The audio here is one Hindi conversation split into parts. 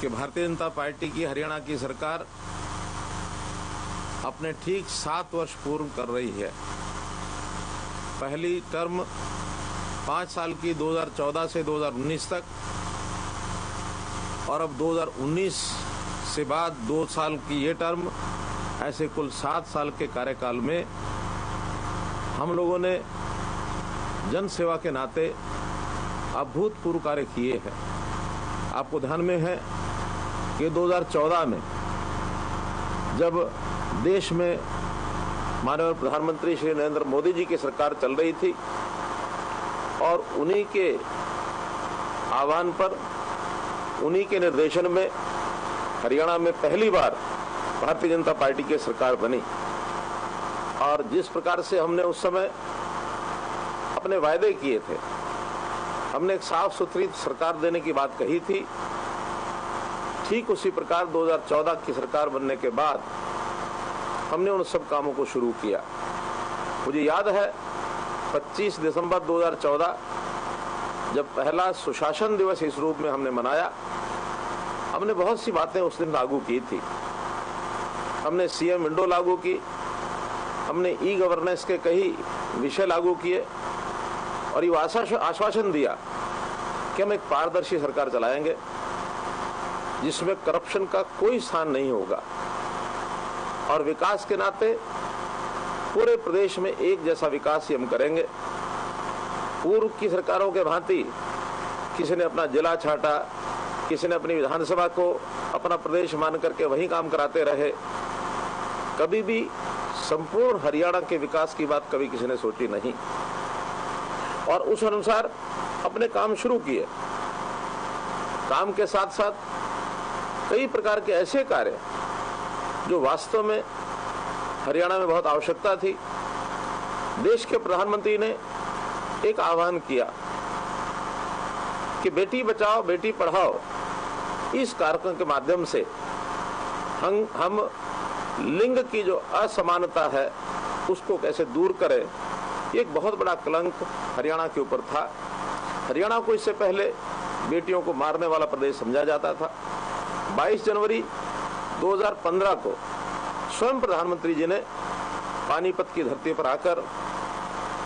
कि भारतीय जनता पार्टी की हरियाणा की सरकार अपने ठीक 7 वर्ष पूर्ण कर रही है। पहली टर्म 5 साल की 2014 से 2019 तक, और अब 2019 से बाद 2 साल की ये टर्म, ऐसे कुल 7 साल के कार्यकाल में हम लोगों ने जन सेवा के नाते अभूतपूर्व कार्य किए हैं। आपको ध्यान में है कि 2014 में जब देश में माननीय प्रधानमंत्री श्री नरेंद्र मोदी जी की सरकार चल रही थी और उन्हीं के आह्वान पर, उन्हीं के निर्देशन में हरियाणा में पहली बार भारतीय जनता पार्टी की सरकार बनी, और जिस प्रकार से हमने उस समय अपने वायदे किए थे, हमने एक साफ सुथरी सरकार देने की बात कही थी, ठीक उसी प्रकार 2014 की सरकार बनने के बाद हमने उन सब कामों को शुरू किया। मुझे याद है 25 दिसंबर 2014 जब पहला सुशासन दिवस इस रूप में हमने मनाया, हमने बहुत सी बातें उस दिन लागू की थी। हमने सीएम विंडो लागू की, हमने ई गवर्नेंस के कई विषय लागू किए और ये आश्वासन दिया कि हम एक पारदर्शी सरकार चलाएंगे जिसमें करप्शन का कोई स्थान नहीं होगा, और विकास के नाते पूरे प्रदेश में एक जैसा विकास ही हम करेंगे। पूर्व की सरकारों के भांति किसी ने अपना जिला छाटा, किसी ने अपनी विधानसभा को अपना प्रदेश मान करके वही काम कराते रहे। कभी भी संपूर्ण हरियाणा के विकास की बात कभी किसी ने सोची नहीं, और उस अनुसार अपने काम शुरू किए। काम के साथ साथ कई प्रकार के ऐसे कार्य जो वास्तव में हरियाणा में बहुत आवश्यकता थी। देश के प्रधानमंत्री ने एक आह्वान किया कि बेटी बचाओ बेटी पढ़ाओ, इस कार्यक्रम के माध्यम से हम लिंग की जो असमानता है उसको कैसे दूर करें। एक बहुत बड़ा कलंक हरियाणा के ऊपर था। हरियाणा को इससे पहले बेटियों को मारने वाला प्रदेश समझा जाता था। 22 जनवरी 2015 को स्वयं प्रधानमंत्री जी ने पानीपत की धरती पर आकर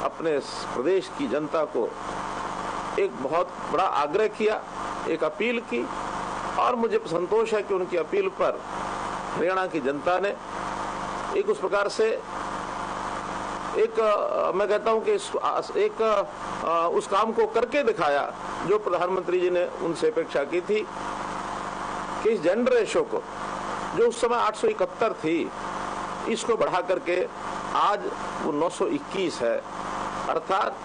अपने प्रदेश की जनता को एक बहुत बड़ा आग्रह किया, एक अपील की, और मुझे संतोष है कि उनकी अपील पर हरियाणा की जनता ने एक उस प्रकार से मैं कहता हूं कि उस काम को करके दिखाया जो प्रधानमंत्री जी ने उनसे अपेक्षा की थी, कि इस जेंडर रेशो को जो उस समय 871 थी, इसको बढ़ा करके आज वो 921 है, अर्थात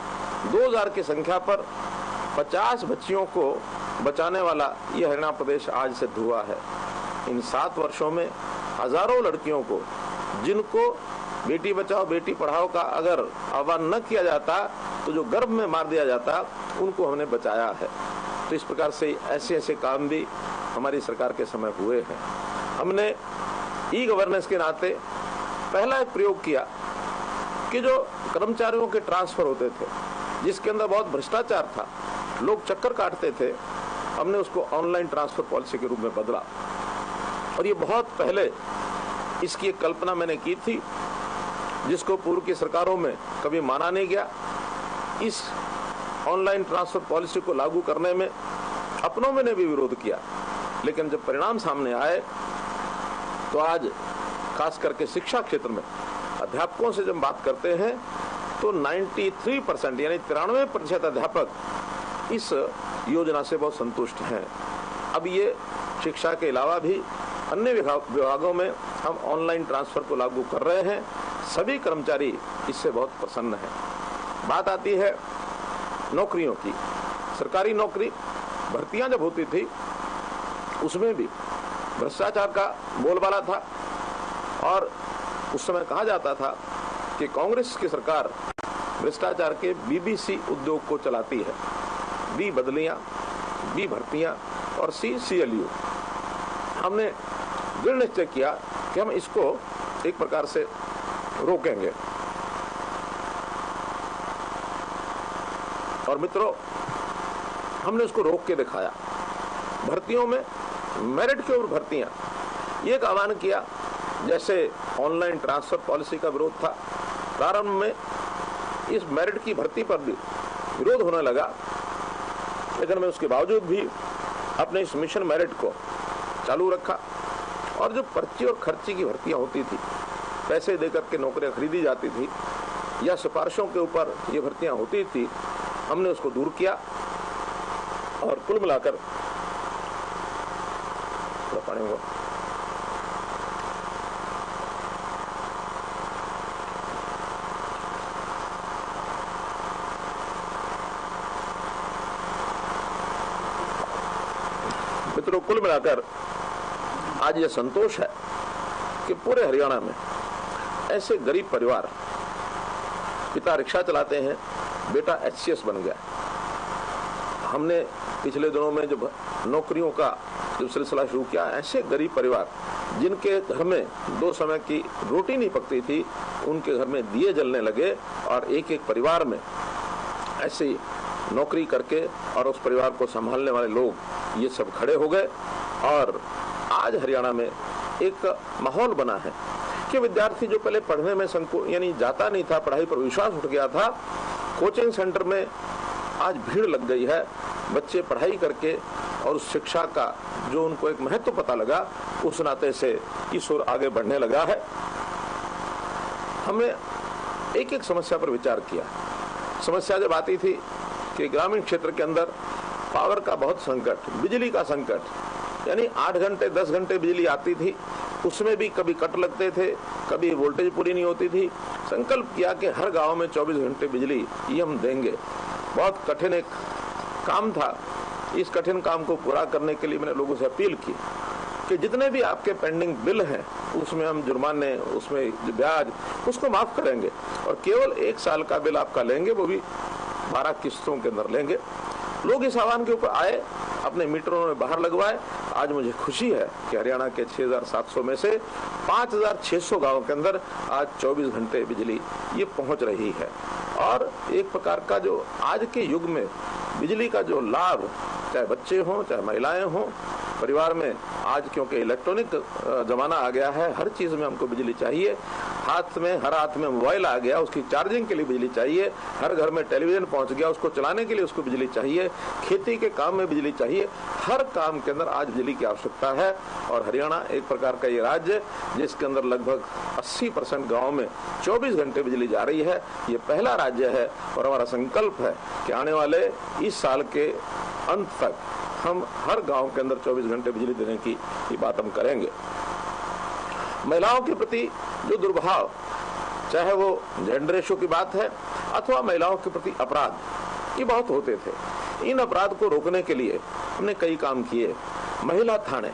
2000 की संख्या पर 50 बच्चियों को बचाने वाला ये हरियाणा प्रदेश आज सिद्ध हुआ है। इन 7 वर्षों में हजारों लड़कियों को, जिनको बेटी बचाओ बेटी पढ़ाओ का अगर आह्वान न किया जाता तो जो गर्भ में मार दिया जाता, उनको हमने बचाया है। तो इस प्रकार से ऐसे ऐसे काम भी हमारी सरकार के समय हुए हैं। हमने ई गवर्नेंस के नाते पहला एक प्रयोग किया कि जो कर्मचारियों के ट्रांसफर होते थे, जिसके अंदर बहुत भ्रष्टाचार था, लोग चक्कर काटते थे, हमने उसको ऑनलाइन ट्रांसफर पॉलिसी के रूप में बदला। और ये बहुत पहले इसकी एक कल्पना मैंने की थी, जिसको पूर्व की सरकारों में कभी माना नहीं गया। इस ऑनलाइन ट्रांसफर पॉलिसी को लागू करने में अपनों में ने भी विरोध किया, लेकिन जब परिणाम सामने आए तो आज खास करके शिक्षा क्षेत्र में अध्यापकों से जब बात करते हैं तो 93% यानी 93% अध्यापक इस योजना से बहुत संतुष्ट हैं। अब ये शिक्षा के अलावा भी अन्य विभागों में हम ऑनलाइन ट्रांसफर को लागू कर रहे हैं। सभी कर्मचारी इससे बहुत प्रसन्न हैं। बात आती है नौकरियों की। सरकारी नौकरी भर्तियां जब होती थी उसमें भी भ्रष्टाचार का बोलबाला था, और उस समय कहा जाता था कि कांग्रेस की सरकार भ्रष्टाचार के बीबीसी उद्योग को चलाती है। बी बदलियां, बी भर्तियां और सी सीएलयू। हमने दृढ़ निश्चय किया कि हम इसको एक प्रकार से रोकेंगे। और मित्रों, हमने उसको रोक के दिखाया। भर्तियों में मेरिट के ऊपर भर्तियां, ये एक आह्वान किया। जैसे ऑनलाइन ट्रांसफर पॉलिसी का विरोध था, प्रारंभ में इस मेरिट की भर्ती पर भी विरोध होने लगा, लेकिन मैं उसके बावजूद भी अपने इस मिशन मेरिट को चालू रखा। और जो पर्ची और खर्ची की भर्तियां होती थी, पैसे देकर के नौकरियां खरीदी जाती थी या सिफारिशों के ऊपर ये भर्तियां होती थी, हमने उसको दूर किया। और कुल मिलाकर पानी हुआ मित्रों, कुल मिलाकर आज यह संतोष है कि पूरे हरियाणा में ऐसे गरीब परिवार, पिता रिक्शा चलाते हैं, बेटा एचसीएस बन गया। हमने पिछले दिनों में जब नौकरियों का जो सिलसिला शुरू किया, ऐसे गरीब परिवार जिनके घर में 2 समय की रोटी नहीं पकती थी, उनके घर में दिए जलने लगे और एक एक परिवार में ऐसी नौकरी करके और उस परिवार को संभालने वाले लोग ये सब खड़े हो गए। और आज हरियाणा में एक माहौल बना है कि विद्यार्थी जो पहले पढ़ने में यानी जाता नहीं था, पढ़ाई पर विश्वास उठ गया था, कोचिंग सेंटर में आज भीड़ लग गई है। बच्चे पढ़ाई करके और उस शिक्षा का जो उनको एक महत्व पता लगा, उस नाते से इस ओर आगे बढ़ने लगा है। हमने एक एक समस्या पर विचार किया। समस्या जब आती थी कि ग्रामीण क्षेत्र के अंदर पावर का बहुत संकट, बिजली का संकट, यानी 8 घंटे 10 घंटे बिजली आती थी, उसमें भी कभी कट लगते थे, कभी वोल्टेज पूरी नहीं होती थी। संकल्प किया कि हर गांव में 24 घंटे बिजली ये हम देंगे। बहुत कठिन एक काम था। इस कठिन काम को पूरा करने के लिए मैंने लोगों से अपील की कि जितने भी आपके पेंडिंग बिल हैं, उसमें हम जुर्माने, उसमें ब्याज, उसको माफ करेंगे और केवल 1 साल का बिल आपका लेंगे, वो भी 12 किस्तों के अंदर लेंगे। लोग इस आह्वान के ऊपर आए, अपने मीटरों में बाहर लगवाए। आज मुझे खुशी है कि हरियाणा के 6700 में से 5600 गांवों के अंदर आज 24 घंटे बिजली ये पहुंच रही है। और एक प्रकार का जो आज के युग में बिजली का जो लाभ, चाहे बच्चे हों चाहे महिलाएं हों, परिवार में आज क्योंकि इलेक्ट्रॉनिक जमाना आ गया है, हर चीज में हमको बिजली चाहिए। हर हाथ में मोबाइल आ गया, उसकी चार्जिंग के लिए बिजली चाहिए। हर घर में टेलीविजन पहुंच गया, उसको चलाने के लिए उसको बिजली चाहिए। खेती के काम में बिजली चाहिए। हर काम के अंदर आज बिजली की आवश्यकता है। और हरियाणा एक प्रकार का ये राज्य जिसके अंदर लगभग 80% गाँव में 24 घंटे बिजली जा रही है, ये पहला राज्य है। और हमारा संकल्प है कि आने वाले इस साल के अंत तक हम हर गांव के अंदर 24 घंटे बिजली देने की बात हम करेंगे। महिलाओं के प्रति जो दुर्भाव, चाहे वो जेंडर रेशो की बात है अथवा महिलाओं के प्रति अपराध, ये बहुत होते थे। इन अपराध को रोकने के लिए हमने कई काम किए। महिला थाने,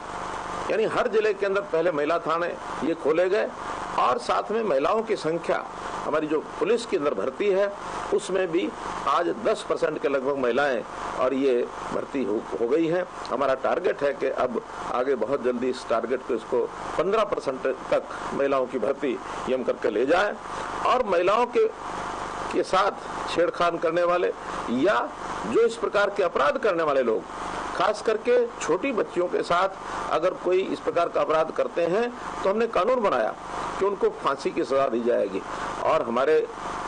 यानी हर जिले के अंदर पहले महिला थाने ये खोले गए और साथ में महिलाओं की संख्या, हमारी जो पुलिस के अंदर भर्ती है उसमें भी आज 10% के लगभग महिलाएं और ये भर्ती हो गई है। हमारा टारगेट है कि अब आगे बहुत जल्दी इस टारगेट को, इसको 15% तक महिलाओं की भर्ती ये हम करके ले जाएं। और महिलाओं के साथ छेड़खानी करने वाले या जो इस प्रकार के अपराध करने वाले लोग, खास करके छोटी बच्चियों के साथ अगर कोई इस प्रकार का अपराध करते हैं तो हमने कानून बनाया कि उनको फांसी की सजा दी जाएगी। और हमारे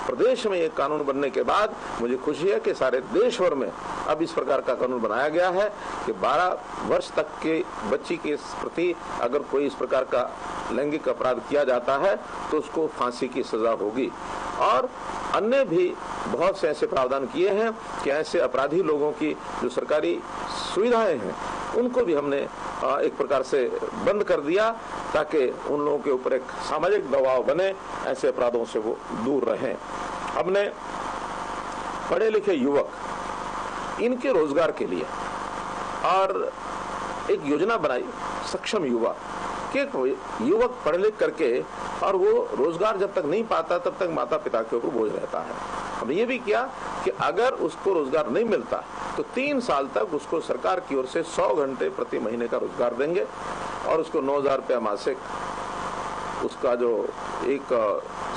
प्रदेश में ये कानून बनने के बाद मुझे खुशी है कि सारे देश भर में अब इस प्रकार का कानून बनाया गया है कि 12 वर्ष तक के बच्ची के प्रति अगर कोई इस प्रकार का लैंगिक अपराध किया जाता है तो उसको फांसी की सजा होगी। और अन्य भी बहुत से ऐसे प्रावधान किए हैं कि ऐसे अपराधी लोगों की जो सरकारी सुविधाएं हैं उनको भी हमने एक प्रकार से बंद कर दिया ताकि उन लोगों के ऊपर एक सामाजिक दबाव बने, ऐसे अपराधों से वो दूर रहें। हमने पढ़े लिखे युवक, इनके रोजगार के लिए और एक योजना बनाई, सक्षम युवा, कि युवक पढ़ लिख करके और वो रोजगार जब तक नहीं पाता तब तक माता पिता के ऊपर बोझ रहता है। हमने ये भी किया कि अगर उसको रोजगार नहीं मिलता तो 3 साल तक उसको सरकार की ओर से 100 घंटे प्रति महीने का रोजगार देंगे और उसको 9,000 रुपया मासिक उसका जो एक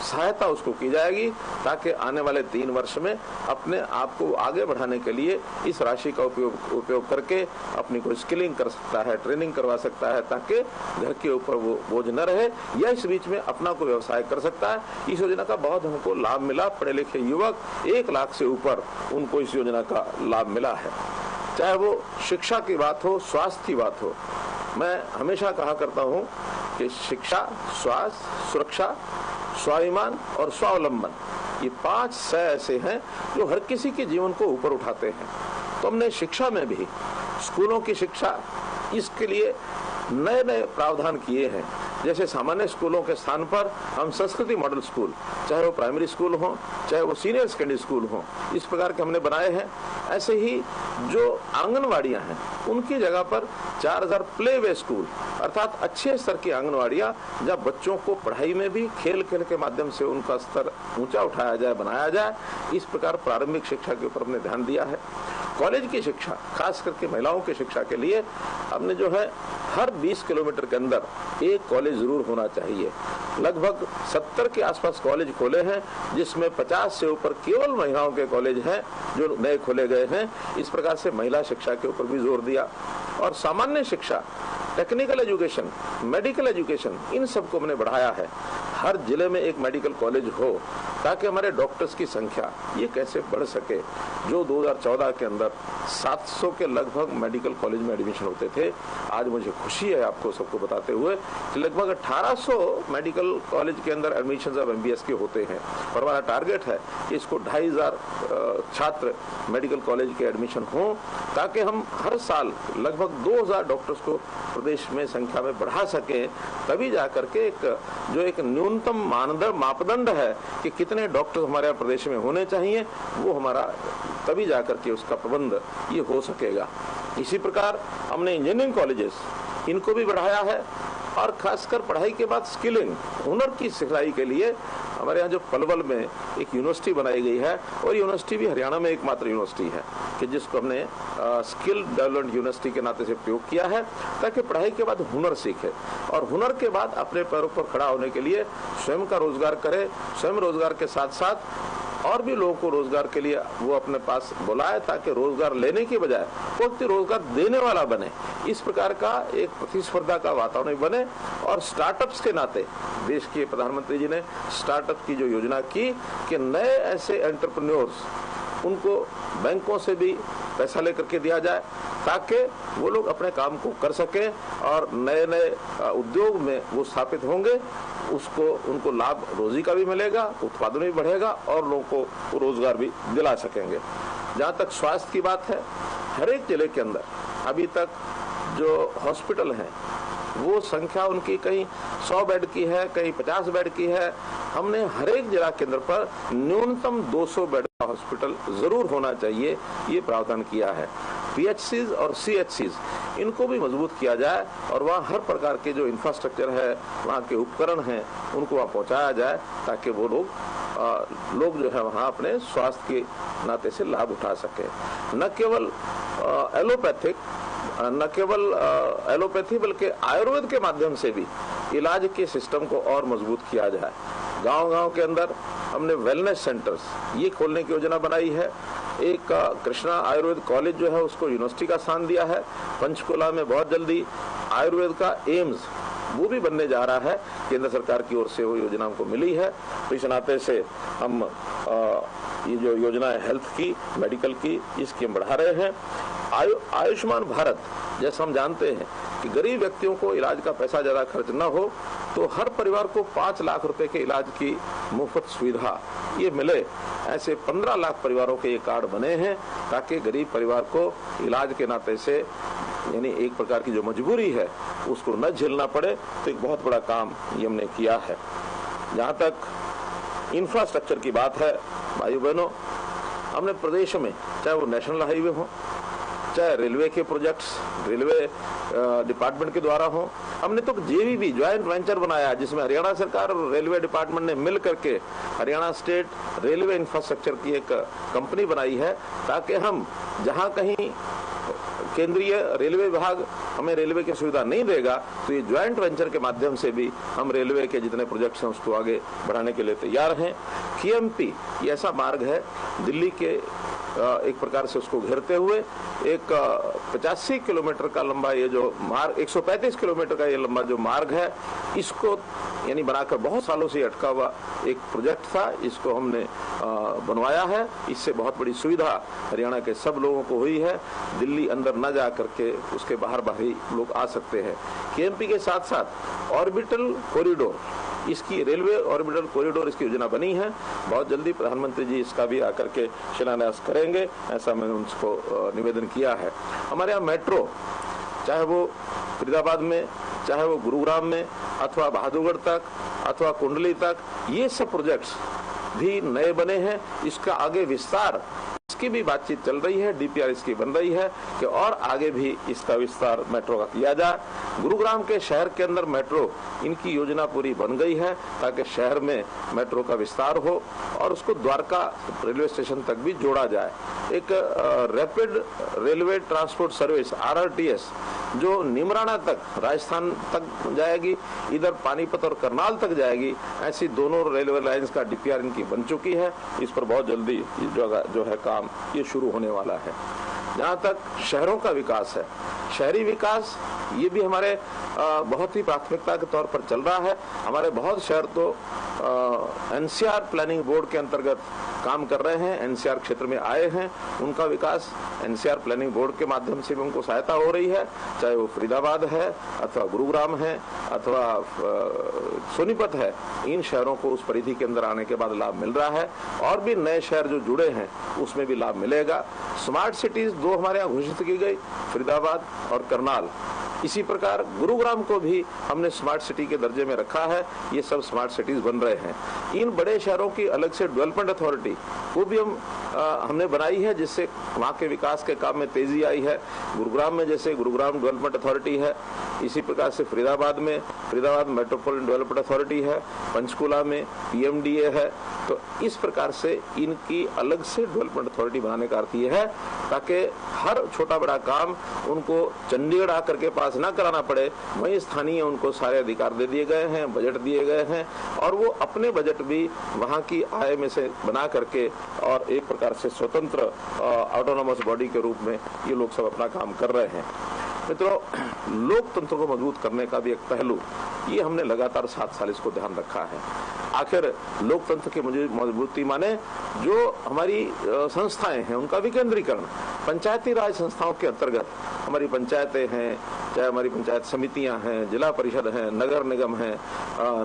सहायता उसको की जाएगी ताकि आने वाले 3 वर्ष में अपने आप को आगे बढ़ाने के लिए इस राशि का उपयोग करके अपनी कोई स्किलिंग कर सकता है, ट्रेनिंग करवा सकता है, ताकि घर के ऊपर वो बोझ न रहे, या इस बीच में अपना कोई व्यवसाय कर सकता है। इस योजना का बहुत हमको लाभ मिला। पढ़े लिखे युवक 1 लाख से ऊपर उनको इस योजना का लाभ मिला है। चाहे वो शिक्षा की बात हो, स्वास्थ्य की बात हो, मैं हमेशा कहा करता हूं कि शिक्षा, स्वास्थ्य, सुरक्षा, स्वाभिमान और स्वावलंबन, ये 5 स ऐसे हैं जो हर किसी के जीवन को ऊपर उठाते हैं। तो हमने शिक्षा में भी स्कूलों की शिक्षा, इसके लिए नए नए प्रावधान किए हैं। जैसे सामान्य स्कूलों के स्थान पर हम संस्कृति मॉडल स्कूल, चाहे वो प्राइमरी स्कूल हो, चाहे वो सीनियर सेकेंडरी स्कूल हो, इस प्रकार के हमने बनाए हैं। ऐसे ही जो आंगनवाड़ियां हैं, उनकी जगह पर 4000 प्ले वे स्कूल, अर्थात अच्छे स्तर की आंगनवाड़ियां, जब बच्चों को पढ़ाई में भी खेल खेल के माध्यम से उनका स्तर ऊंचा उठाया जाए, बनाया जाए। इस प्रकार प्रारंभिक शिक्षा के ऊपर हमने ध्यान दिया है। कॉलेज की शिक्षा, खास करके महिलाओं की शिक्षा के लिए हमने जो है हर 20 किलोमीटर के अंदर एक कॉलेज जरूर होना चाहिए। लगभग 70 के आसपास कॉलेज खोले हैं, जिसमें 50 से ऊपर केवल महिलाओं के कॉलेज हैं जो नए खोले गए हैं। इस प्रकार से महिला शिक्षा के ऊपर भी जोर दिया। और सामान्य शिक्षा, टेक्निकल एजुकेशन, मेडिकल एजुकेशन, इन सबको हमने बढ़ाया है। हर जिले में एक मेडिकल कॉलेज हो, ताकि हमारे डॉक्टर्स की संख्या ये कैसे बढ़ सके। जो 2014 के अंदर 700 के लगभग मेडिकल कॉलेज में एडमिशन होते थे, आज मुझे खुशी है आपको सबको बताते हुए कि लगभग 1800 मेडिकल कॉलेज के अंदर एडमिशन अब MBS के होते हैं। और हमारा टारगेट है कि इसको 2500 छात्र मेडिकल कॉलेज के एडमिशन हो, ताकि हम हर साल लगभग 2000 डॉक्टर्स को प्रदेश में संख्या में बढ़ा सकें। तभी जाकर के एक न्यूनतम मापदंड है कि कितने डॉक्टर हमारे प्रदेश में होने चाहिए, वो हमारा तभी जाकर के उसका प्रबंध ये हो सकेगा। इसी प्रकार हमने इंजीनियरिंग कॉलेजेस, इनको भी बढ़ाया है। और खासकर पढ़ाई के बाद स्किलिंग, हुनर की सिखलाई के लिए हमारे यहाँ जो पलवल में एक यूनिवर्सिटी बनाई गई है, और यूनिवर्सिटी भी हरियाणा में एकमात्र यूनिवर्सिटी है कि जिसको हमने स्किल डेवलपमेंट यूनिवर्सिटी के नाते से प्रयोग किया है, ताकि पढ़ाई के बाद हुनर सीखे और हुनर के बाद अपने पैरों पर खड़ा होने के लिए स्वयं का रोजगार करे। स्वयं रोजगार के साथ साथ और भी लोगों को रोजगार के लिए वो अपने पास बुलाए, ताकि रोजगार लेने की बजाय वो रोजगार देने वाला बने। इस प्रकार का एक प्रतिस्पर्धा का वातावरण बने। और स्टार्टअप्स के नाते देश के प्रधानमंत्री जी ने स्टार्टअप की जो योजना की कि नए ऐसे एंटरप्रेन्योर्स, उनको बैंकों से भी पैसा लेकर के दिया जाए, ताकि वो लोग अपने काम को कर सकें और नए नए उद्योग में वो स्थापित होंगे। उनको लाभ रोजी का भी मिलेगा, उत्पादन भी बढ़ेगा और लोगों को रोजगार भी दिला सकेंगे। जहाँ तक स्वास्थ्य की बात है, हर एक जिले के अंदर अभी तक जो हॉस्पिटल हैं, वो संख्या उनकी कहीं 100 बेड की है, कहीं 50 बेड की है। हमने हर एक जिला केंद्र पर न्यूनतम 200 बेड का हॉस्पिटल जरूर होना चाहिए, ये प्रावधान किया है। PHCs और CHCs, इनको भी मजबूत किया जाए और वहाँ हर प्रकार के जो इंफ्रास्ट्रक्चर है, वहाँ के उपकरण हैं, उनको वहाँ पहुँचाया जाए, ताकि वो लोग जो है वहाँ अपने स्वास्थ्य के नाते से लाभ उठा सके। न केवल एलोपैथी बल्कि आयुर्वेद के माध्यम से भी इलाज के सिस्टम को और मजबूत किया जाए। गांव-गांव के अंदर हमने वेलनेस सेंटर्स ये खोलने की योजना बनाई है। एक कृष्णा आयुर्वेद कॉलेज जो है उसको यूनिवर्सिटी का स्थान दिया है। पंचकुला में बहुत जल्दी आयुर्वेद का एम्स वो भी बनने जा रहा है, केंद्र सरकार की ओर से वो योजना हमको मिली है। तो इस नाते से हम ये जो योजना है हेल्थ की, मेडिकल की, इसकी हम बढ़ा रहे हैं। आयुष्मान भारत, जैसे हम जानते हैं कि गरीब व्यक्तियों को इलाज का पैसा ज्यादा खर्च न हो, तो हर परिवार को 5 लाख रुपए के इलाज की मुफ्त सुविधा ये मिले। ऐसे 15 लाख परिवारों के ये कार्ड बने हैं, ताकि गरीब परिवार को इलाज के नाते से, यानी एक प्रकार की जो मजबूरी है उसको न झेलना पड़े। तो एक बहुत बड़ा काम ये हमने किया है। जहाँ तक इंफ्रास्ट्रक्चर की बात है, भाई बहनों, हमने प्रदेश में चाहे वो नेशनल हाईवे हो, चाहे रेलवे के प्रोजेक्ट्स रेलवे डिपार्टमेंट के द्वारा हो, हमने तो JVB ज्वाइंट वेंचर बनाया, जिसमें हरियाणा सरकार और रेलवे डिपार्टमेंट ने मिल करके हरियाणा स्टेट रेलवे इंफ्रास्ट्रक्चर की एक कंपनी बनाई है, ताकि हम जहां कहीं केंद्रीय रेलवे विभाग हमें रेलवे की सुविधा नहीं देगा तो ये ज्वाइंट वेंचर के माध्यम से भी हम रेलवे के जितने प्रोजेक्ट्स हैं उसको आगे बढ़ाने के लिए तैयार हैं। केएमपी ये ऐसा मार्ग है दिल्ली के एक प्रकार से उसको घेरते हुए एक 85 किलोमीटर का लंबा ये जो मार्ग 135 किलोमीटर का ये लंबा जो मार्ग है इसको यानी बनाकर बहुत सालों से अटका हुआ एक प्रोजेक्ट था, इसको हमने बनवाया है। इससे बहुत बड़ी सुविधा हरियाणा के सब लोगों को हुई है। दिल्ली अंदर न जा करके उसके बाहर ही लोग आ सकते हैं। केएमपी के साथ साथ ऑर्बिटल कॉरिडोर, इसकी रेलवे ऑर्बिटल कॉरिडोर इसकी योजना बनी है। बहुत जल्दी प्रधानमंत्री जी इसका भी आकर के शिलान्यास करेंगे, ऐसा मैंने उनको निवेदन किया है। हमारे यहाँ मेट्रो, चाहे वो फरीदाबाद में, चाहे वो गुरुग्राम में, अथवा बहादुरगढ़ तक, अथवा कुंडली तक, ये सब प्रोजेक्ट्स भी नए बने हैं। इसका आगे विस्तार इसकी भी बातचीत चल रही है, डीपीआर इसकी बन रही है कि और आगे भी इसका विस्तार मेट्रो का किया जाए। गुरुग्राम के शहर के अंदर मेट्रो, इनकी योजना पूरी बन गई है ताकि शहर में मेट्रो का विस्तार हो और उसको द्वारका रेलवे स्टेशन तक भी जोड़ा जाए। एक rapid railway transport service RRTS जो निमराना तक राजस्थान तक जाएगी, इधर पानीपत और करनाल तक जाएगी, ऐसी दोनों रेलवे लाइंस का डीपीआर इनकी बन चुकी है। इस पर बहुत जल्दी जो है काम ये शुरू होने वाला है। जहाँ तक शहरों का विकास है, शहरी विकास ये भी हमारे बहुत ही प्राथमिकता के तौर पर चल रहा है। हमारे बहुत शहर तो NCR प्लानिंग बोर्ड के अंतर्गत काम कर रहे हैं, NCR क्षेत्र में आए हैं। उनका विकास NCR प्लानिंग बोर्ड के माध्यम से भी उनको सहायता हो रही है, चाहे वो फरीदाबाद है अथवा गुरुग्राम है अथवा सोनीपत है। इन शहरों को उस परिधि के अंदर आने के बाद लाभ मिल रहा है और भी नए शहर जो जुड़े हैं उसमें भी लाभ मिलेगा। स्मार्ट सिटीज 2 हमारे यहाँ घोषित की गई, फरीदाबाद और करनाल। इसी प्रकार गुरुग्राम को भी हमने स्मार्ट सिटी के दर्जे में रखा है। ये सब स्मार्ट सिटीज बन रहे हैं। इन बड़े शहरों की अलग से डेवलपमेंट अथॉरिटी वो भी हमने बनाई है, जिससे वहाँ के विकास के काम में तेजी आई है। गुरुग्राम में जैसे गुरुग्राम डेवलपमेंट अथॉरिटी है, इसी प्रकार से फरीदाबाद में फरीदाबाद मेट्रोपॉलिटन डेवलपमेंट अथॉरिटी है, पंचकुला में PMDA है। तो इस प्रकार से इनकी अलग से डेवलपमेंट अथॉरिटी बनाने का अर्थ ये है ताकि हर छोटा बड़ा काम उनको चंडीगढ़ आकर के पास ना कराना पड़े, वहीं स्थानीय उनको सारे अधिकार दे दिए गए हैं, बजट दिए गए हैं और वो अपने बजट भी वहाँ की आय में से बना करके और एक प्रकार से स्वतंत्र ऑटोनोमस बॉडी के रूप में ये लोग सब अपना काम कर रहे हैं। मित्रों, लोकतंत्र को मजबूत करने का भी एक पहलू ये हमने लगातार 7 साल इसको ध्यान रखा है। आखिर लोकतंत्र की मजबूती माने जो हमारी संस्थाएं हैं उनका विकेंद्रीकरण। पंचायती राज संस्थाओं के अंतर्गत हमारी पंचायतें हैं, चाहे हमारी पंचायत समितियां हैं, जिला परिषद हैं, नगर निगम है,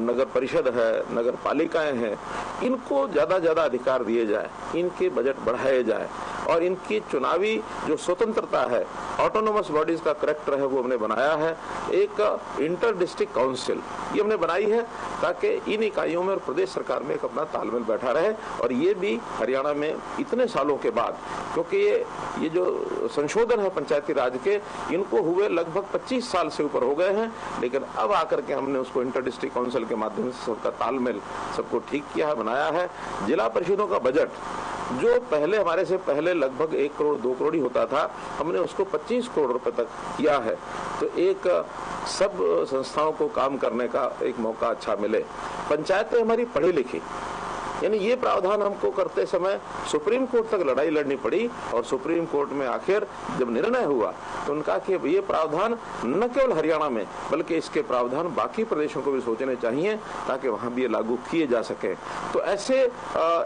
नगर परिषद है, नगर पालिकाएं हैं, इनको ज्यादा ज्यादा अधिकार दिए जाए, इनके बजट बढ़ाए जाए और इनकी चुनावी जो स्वतंत्रता है, ऑटोनोमस बॉडीज का करेक्टर है, वो हमने बनाया है। एक इंटर डिस्ट्रिक्ट काउंसिल ये हमने बनाई है ताकि इन इकाइयों में और प्रदेश सरकार में एक अपना तालमेल बैठा रहे। और ये भी हरियाणा में इतने सालों के बाद, क्योंकि ये जो संशोधन है पंचायती राज के, इनको हुए लगभग 25 साल से ऊपर हो गए हैं, लेकिन अब आकर के हमने उसको इंटर डिस्ट्रिक्ट काउंसिल के माध्यम से सबका तालमेल सबको ठीक किया है, बनाया है। जिला परिषदों का बजट जो पहले हमारे से पहले लगभग 1 करोड़ 2 करोड़ ही होता था, हमने उसको 25 करोड़ रुपए तक किया है। तो एक सब संस्थाओं को काम करने का एक मौका अच्छा मिले। पंचायतें हमारी पढ़ी लिखी, यानी ये प्रावधान हमको करते समय सुप्रीम कोर्ट तक लड़ाई लड़नी पड़ी और सुप्रीम कोर्ट में आखिर जब निर्णय हुआ तो उनका कि ये प्रावधान न केवल हरियाणा में बल्कि इसके प्रावधान बाकी प्रदेशों को भी सोचने चाहिए ताकि वहां भी ये लागू किए जा सके। तो ऐसे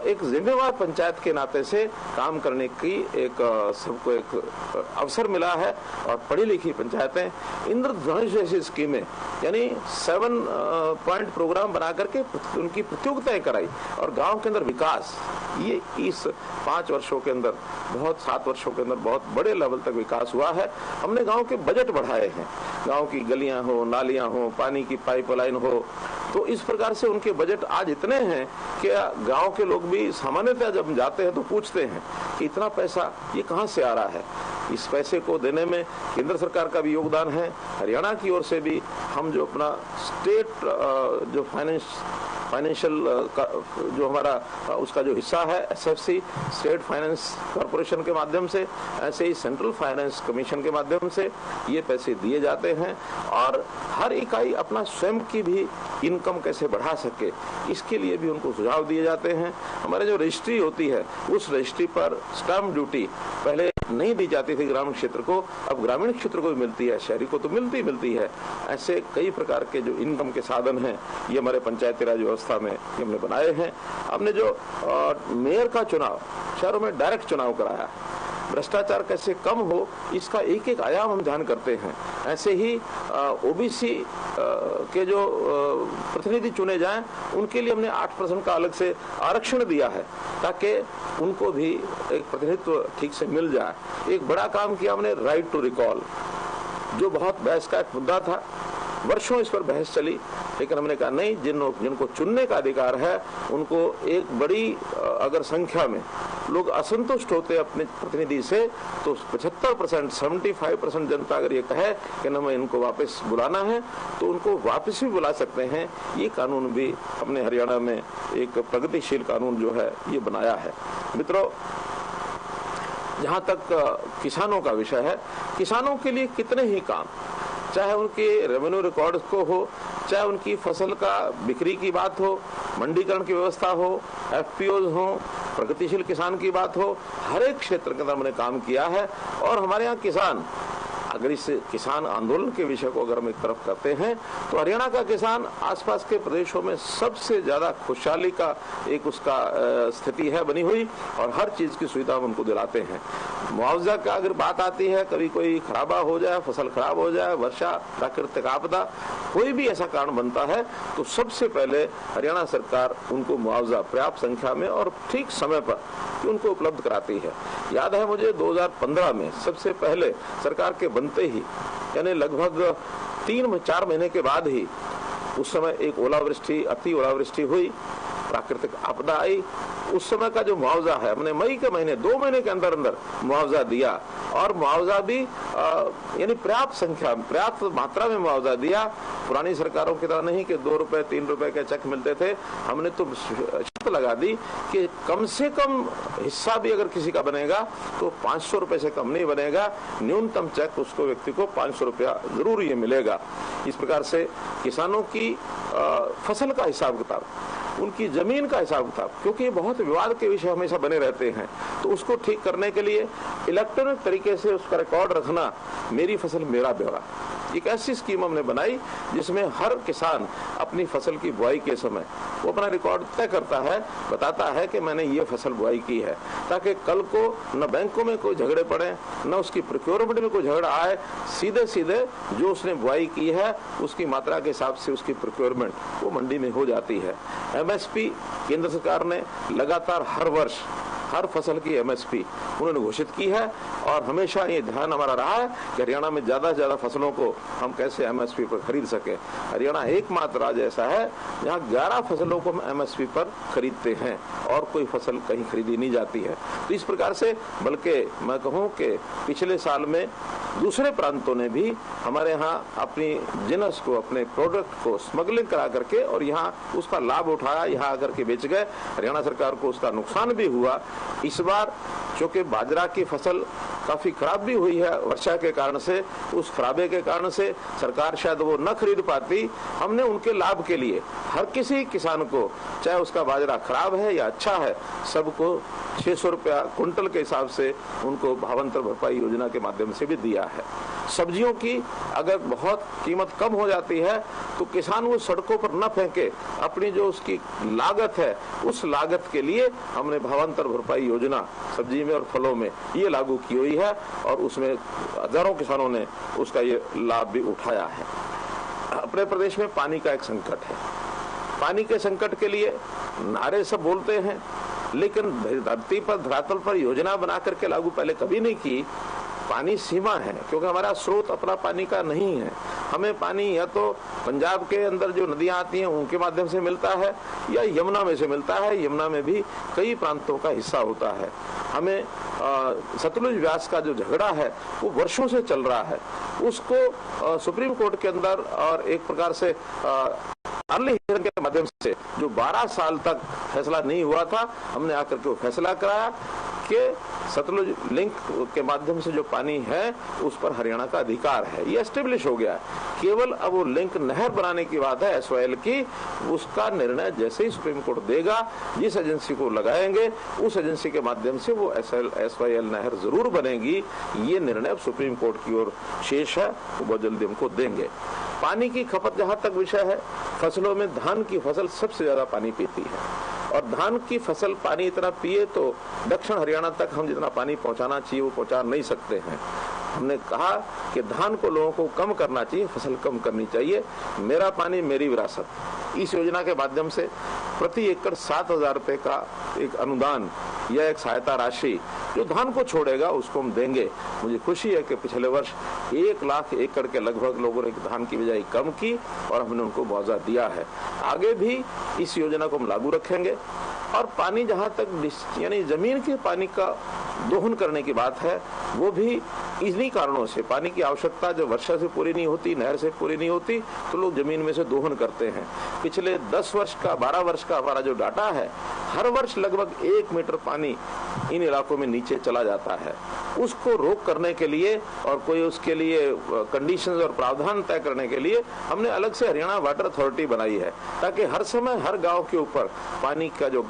एक जिम्मेवार पंचायत के नाते से काम करने की एक सबको एक अवसर मिला है और पढ़ी लिखी पंचायतें इंद्रधनुष जैसी स्कीमें यानी 7 पॉइंट प्रोग्राम बना करके उनकी प्रतियोगिताएं कराई और गांव के अंदर विकास, ये इस 5 वर्षों के अंदर 7 वर्षों के अंदर बहुत बड़े लेवल तक विकास हुआ है। हमने गांव के बजट बढ़ाए हैं, गांव की गलियां हो, नालियां हो, पानी की पाइपलाइन हो, तो इस प्रकार से उनके बजट आज इतने हैं कि गांव के लोग भी सामान्यतः जब जाते हैं तो पूछते हैं कि इतना पैसा ये कहां से आ रहा है। इस पैसे को देने में केंद्र सरकार का भी योगदान है, हरियाणा की ओर से भी हम जो अपना स्टेट जो फाइनेंस फाइनेंशियल जो हमारा उसका जो हिस्सा है एसएफसी स्टेट फाइनेंस कॉरपोरेशन के माध्यम से, ऐसे ही सेंट्रल फाइनेंस कमीशन के माध्यम से ये पैसे दिए जाते हैं। और हर इकाई अपना स्वयं की भी इनकम कैसे बढ़ा सके इसके लिए भी उनको सुझाव दिए जाते हैं। हमारे जो रजिस्ट्री होती है उस रजिस्ट्री पर स्टैंप ड्यूटी पहले नहीं दी जाती थी ग्रामीण क्षेत्र को, अब ग्रामीण क्षेत्र को भी मिलती है, शहरी को तो मिलती है। ऐसे कई प्रकार के जो इनकम के साधन हैं ये हमारे पंचायती राज व्यवस्था में हमने बनाए हैं। हमने जो मेयर का चुनाव शहरों में डायरेक्ट चुनाव कराया, भ्रष्टाचार कैसे कम हो इसका एक एक आयाम हम ध्यान करते हैं। ऐसे ही ओबीसी के जो प्रतिनिधि चुने जाएं उनके लिए हमने 8% का अलग से आरक्षण दिया है ताकि उनको भी एक प्रतिनिधित्व ठीक से मिल जाए। एक बड़ा काम किया हमने राइट टू रिकॉल, जो बहुत बहस का एक मुद्दा था, वर्षों इस पर बहस चली, लेकिन हमने कहा नहीं, जिनको चुनने का अधिकार है उनको एक बड़ी अगर संख्या में लोग असंतुष्ट होते अपने प्रतिनिधि से तो 75% 75% जनता अगर ये कहे कि हमें इनको वापस बुलाना है तो उनको वापस भी बुला सकते हैं। ये कानून भी हमने हरियाणा में एक प्रगतिशील कानून जो है ये बनाया है। मित्रों, जहाँ तक किसानों का विषय है, किसानों के लिए कितने ही काम, चाहे उनके रेवेन्यू रिकॉर्ड को हो, चाहे उनकी फसल का बिक्री की बात हो, मंडीकरण की व्यवस्था हो, एफपीओज हो, प्रगतिशील किसान की बात हो, हर एक क्षेत्र के अंदर हमने काम किया है। और हमारे यहाँ किसान, अगर इस किसान आंदोलन के विषय को अगर हम एक तरफ करते हैं तो हरियाणा का किसान आसपास के प्रदेशों में सबसे ज्यादा खुशहाली का एक उसका स्थिति है बनी हुई और हर चीज की सुविधा हम उनको दिलाते हैं। मुआवजा का अगर बात आती है, कभी कोई खराबा हो जाए, फसल खराब हो जाए, वर्षा, प्राकृतिक आपदा, कोई भी ऐसा कारण बनता है तो सबसे पहले हरियाणा सरकार उनको मुआवजा पर्याप्त संख्या में और ठीक समय पर उनको उपलब्ध कराती है। याद है मुझे 2015 में सबसे पहले सरकार के बनते ही यानी लगभग 3-4 महीने के बाद ही उस समय एक ओलावृष्टि, अति ओलावृष्टि हुई, प्राकृतिक आपदा आई। उस समय का जो मुआवजा है हमने मई के महीने 2 महीने के अंदर अंदर मुआवजा दिया और मुआवजा भी यानी पर्याप्त संख्या, पर्याप्त मात्रा में मुआवजा दिया। पुरानी सरकारों की तरह नहीं कि 2 रुपए 3 रुपए के चेक मिलते थे, हमने तो शर्त लगा दी कि कम से कम हिस्सा भी अगर किसी का बनेगा तो 500 रुपए से कम नहीं बनेगा, न्यूनतम चेक उसको व्यक्ति को 500 रुपया जरूर ये मिलेगा। इस प्रकार से किसानों की फसल का हिसाब किताब, उनकी जमीन का हिसाब किताब, क्योंकि ये बहुत विवाद के विषय हमेशा बने रहते हैं, तो उसको ठीक करने के लिए इलेक्ट्रॉनिक तरीके से उसका रिकॉर्ड रखना, मेरी फसल मेरा ब्यौरा, एक ऐसी स्कीम हमने बनाई जिसमें हर किसान अपनी फसल की बुआई के समय वो अपना रिकॉर्ड तय करता है, बताता है कि मैंने ये फसल बुआई की है, ताकि कल को न बैंकों में कोई झगड़े पड़े, न उसकी प्रोक्योरमेंट में कोई झगड़ा आए, सीधे सीधे जो उसने बुआई की है उसकी मात्रा के हिसाब से उसकी प्रोक्योरमेंट वो मंडी में हो जाती है। एमएसपी केंद्र सरकार ने लगातार हर वर्ष हर फसल की एमएसपी उन्होंने घोषित की है और हमेशा ये ध्यान हमारा रहा है कि हरियाणा में ज्यादा से ज्यादा फसलों को हम कैसे एमएसपी पर खरीद सके। हरियाणा एकमात्र राज्य ऐसा है जहाँ 11 फसलों को हम एमएसपी पर खरीदते हैं और कोई फसल कहीं खरीदी नहीं जाती है। तो इस प्रकार से, बल्कि मैं कहूँ कि पिछले साल में दूसरे प्रांतों ने भी हमारे यहाँ अपनी जिनस को, अपने प्रोडक्ट को स्मगलिंग करा करके और यहाँ उसका लाभ उठाया, यहाँ आकर के बेच गए। हरियाणा सरकार को उसका नुकसान भी हुआ। इस बार चूंकि बाजरा की फसल काफी खराब भी हुई है वर्षा के कारण से, उस खराबे के कारण से सरकार शायद वो न खरीद पाती, हमने उनके लाभ के लिए हर किसी किसान को, चाहे उसका बाजरा खराब है या अच्छा है, सबको 600 रुपया कुंटल के हिसाब से उनको भावांतर भरपाई योजना के माध्यम से भी दिया है। सब्जियों की अगर बहुत कीमत कम हो जाती है तो किसान वो सड़कों पर न फेंके, अपनी जो उसकी लागत है उस लागत के लिए हमने भावांतर भरपाई योजना सब्जी में और फलों में ये लागू की हुई है और उसमें हजारों किसानों ने उसका ये लाभ भी उठाया है। अपने प्रदेश में पानी का एक संकट है। पानी के संकट के लिए नारे सब बोलते हैं, लेकिन धरती पर, धरातल पर योजना बना करके लागू पहले कभी नहीं की। पानी सीमा है, क्योंकि हमारा स्रोत अपना पानी का नहीं है। हमें पानी या तो पंजाब के अंदर जो नदियां आती हैं उनके माध्यम से मिलता है या यमुना में से मिलता है। यमुना में भी कई प्रांतों का हिस्सा होता है। हमें सतलुज व्यास का जो झगड़ा है वो वर्षों से चल रहा है, उसको सुप्रीम कोर्ट के अंदर और एक प्रकार से अर्ली हियरिंग के माध्यम से जो 12 साल तक फैसला नहीं हुआ था, हमने आकर के वो फैसला कराया कि सतलुज लिंक के माध्यम से जो पानी है उस पर हरियाणा का अधिकार है। ये एस्टेब्लिश हो गया है। केवल अब वो लिंक नहर बनाने की बात है एसवाईएल की, उसका निर्णय जैसे ही सुप्रीम कोर्ट देगा, जिस एजेंसी को लगाएंगे उस एजेंसी के माध्यम से वो एसवाईएल नहर जरूर बनेगी। ये निर्णय अब सुप्रीम कोर्ट की ओर शेष है, वो बहुत जल्दी हमको देंगे। पानी की खपत जहां तक विषय है, फसलों में धान की फसल सबसे ज्यादा पानी पीती है और धान की फसल पानी इतना पिए तो दक्षिण हरियाणा तक हम जितना पानी पहुंचाना चाहिए वो पहुंचा नहीं सकते हैं। हमने कहा कि धान को लोगों को कम करना चाहिए, फसल कम करनी चाहिए। मेरा पानी मेरी विरासत, इस योजना के माध्यम से प्रति एकड़ 7,000 रुपए का एक अनुदान या एक सहायता राशि जो धान को छोड़ेगा उसको हम देंगे। मुझे खुशी है कि पिछले वर्ष 1 लाख एकड़ के लगभग लोगों ने धान की बिजाई कम की और हमने उनको मुआवजा दिया है। आगे भी इस योजना को हम लागू रखेंगे। और पानी जहां तक यानी जमीन के पानी का दोहन करने की बात है, वो भी इन्हीं कारणों से, पानी की आवश्यकता जब वर्षा से पूरी नहीं होती, नहर से पूरी नहीं होती, तो लोग जमीन में से दोहन करते हैं। पिछले 10 वर्ष का 12 वर्ष का हमारा जो डाटा है, हर वर्ष लगभग 1 मीटर पानी इन इलाकों में नीचे चला जाता है। उसको रोक करने के लिए और कोई उसके लिए कंडीशंस और प्रावधान तय करने के लिए हमने अलग से हरियाणा वाटर अथॉरिटी बनाई है, ताकि हर समय हर गांव के ऊपर पानी का जो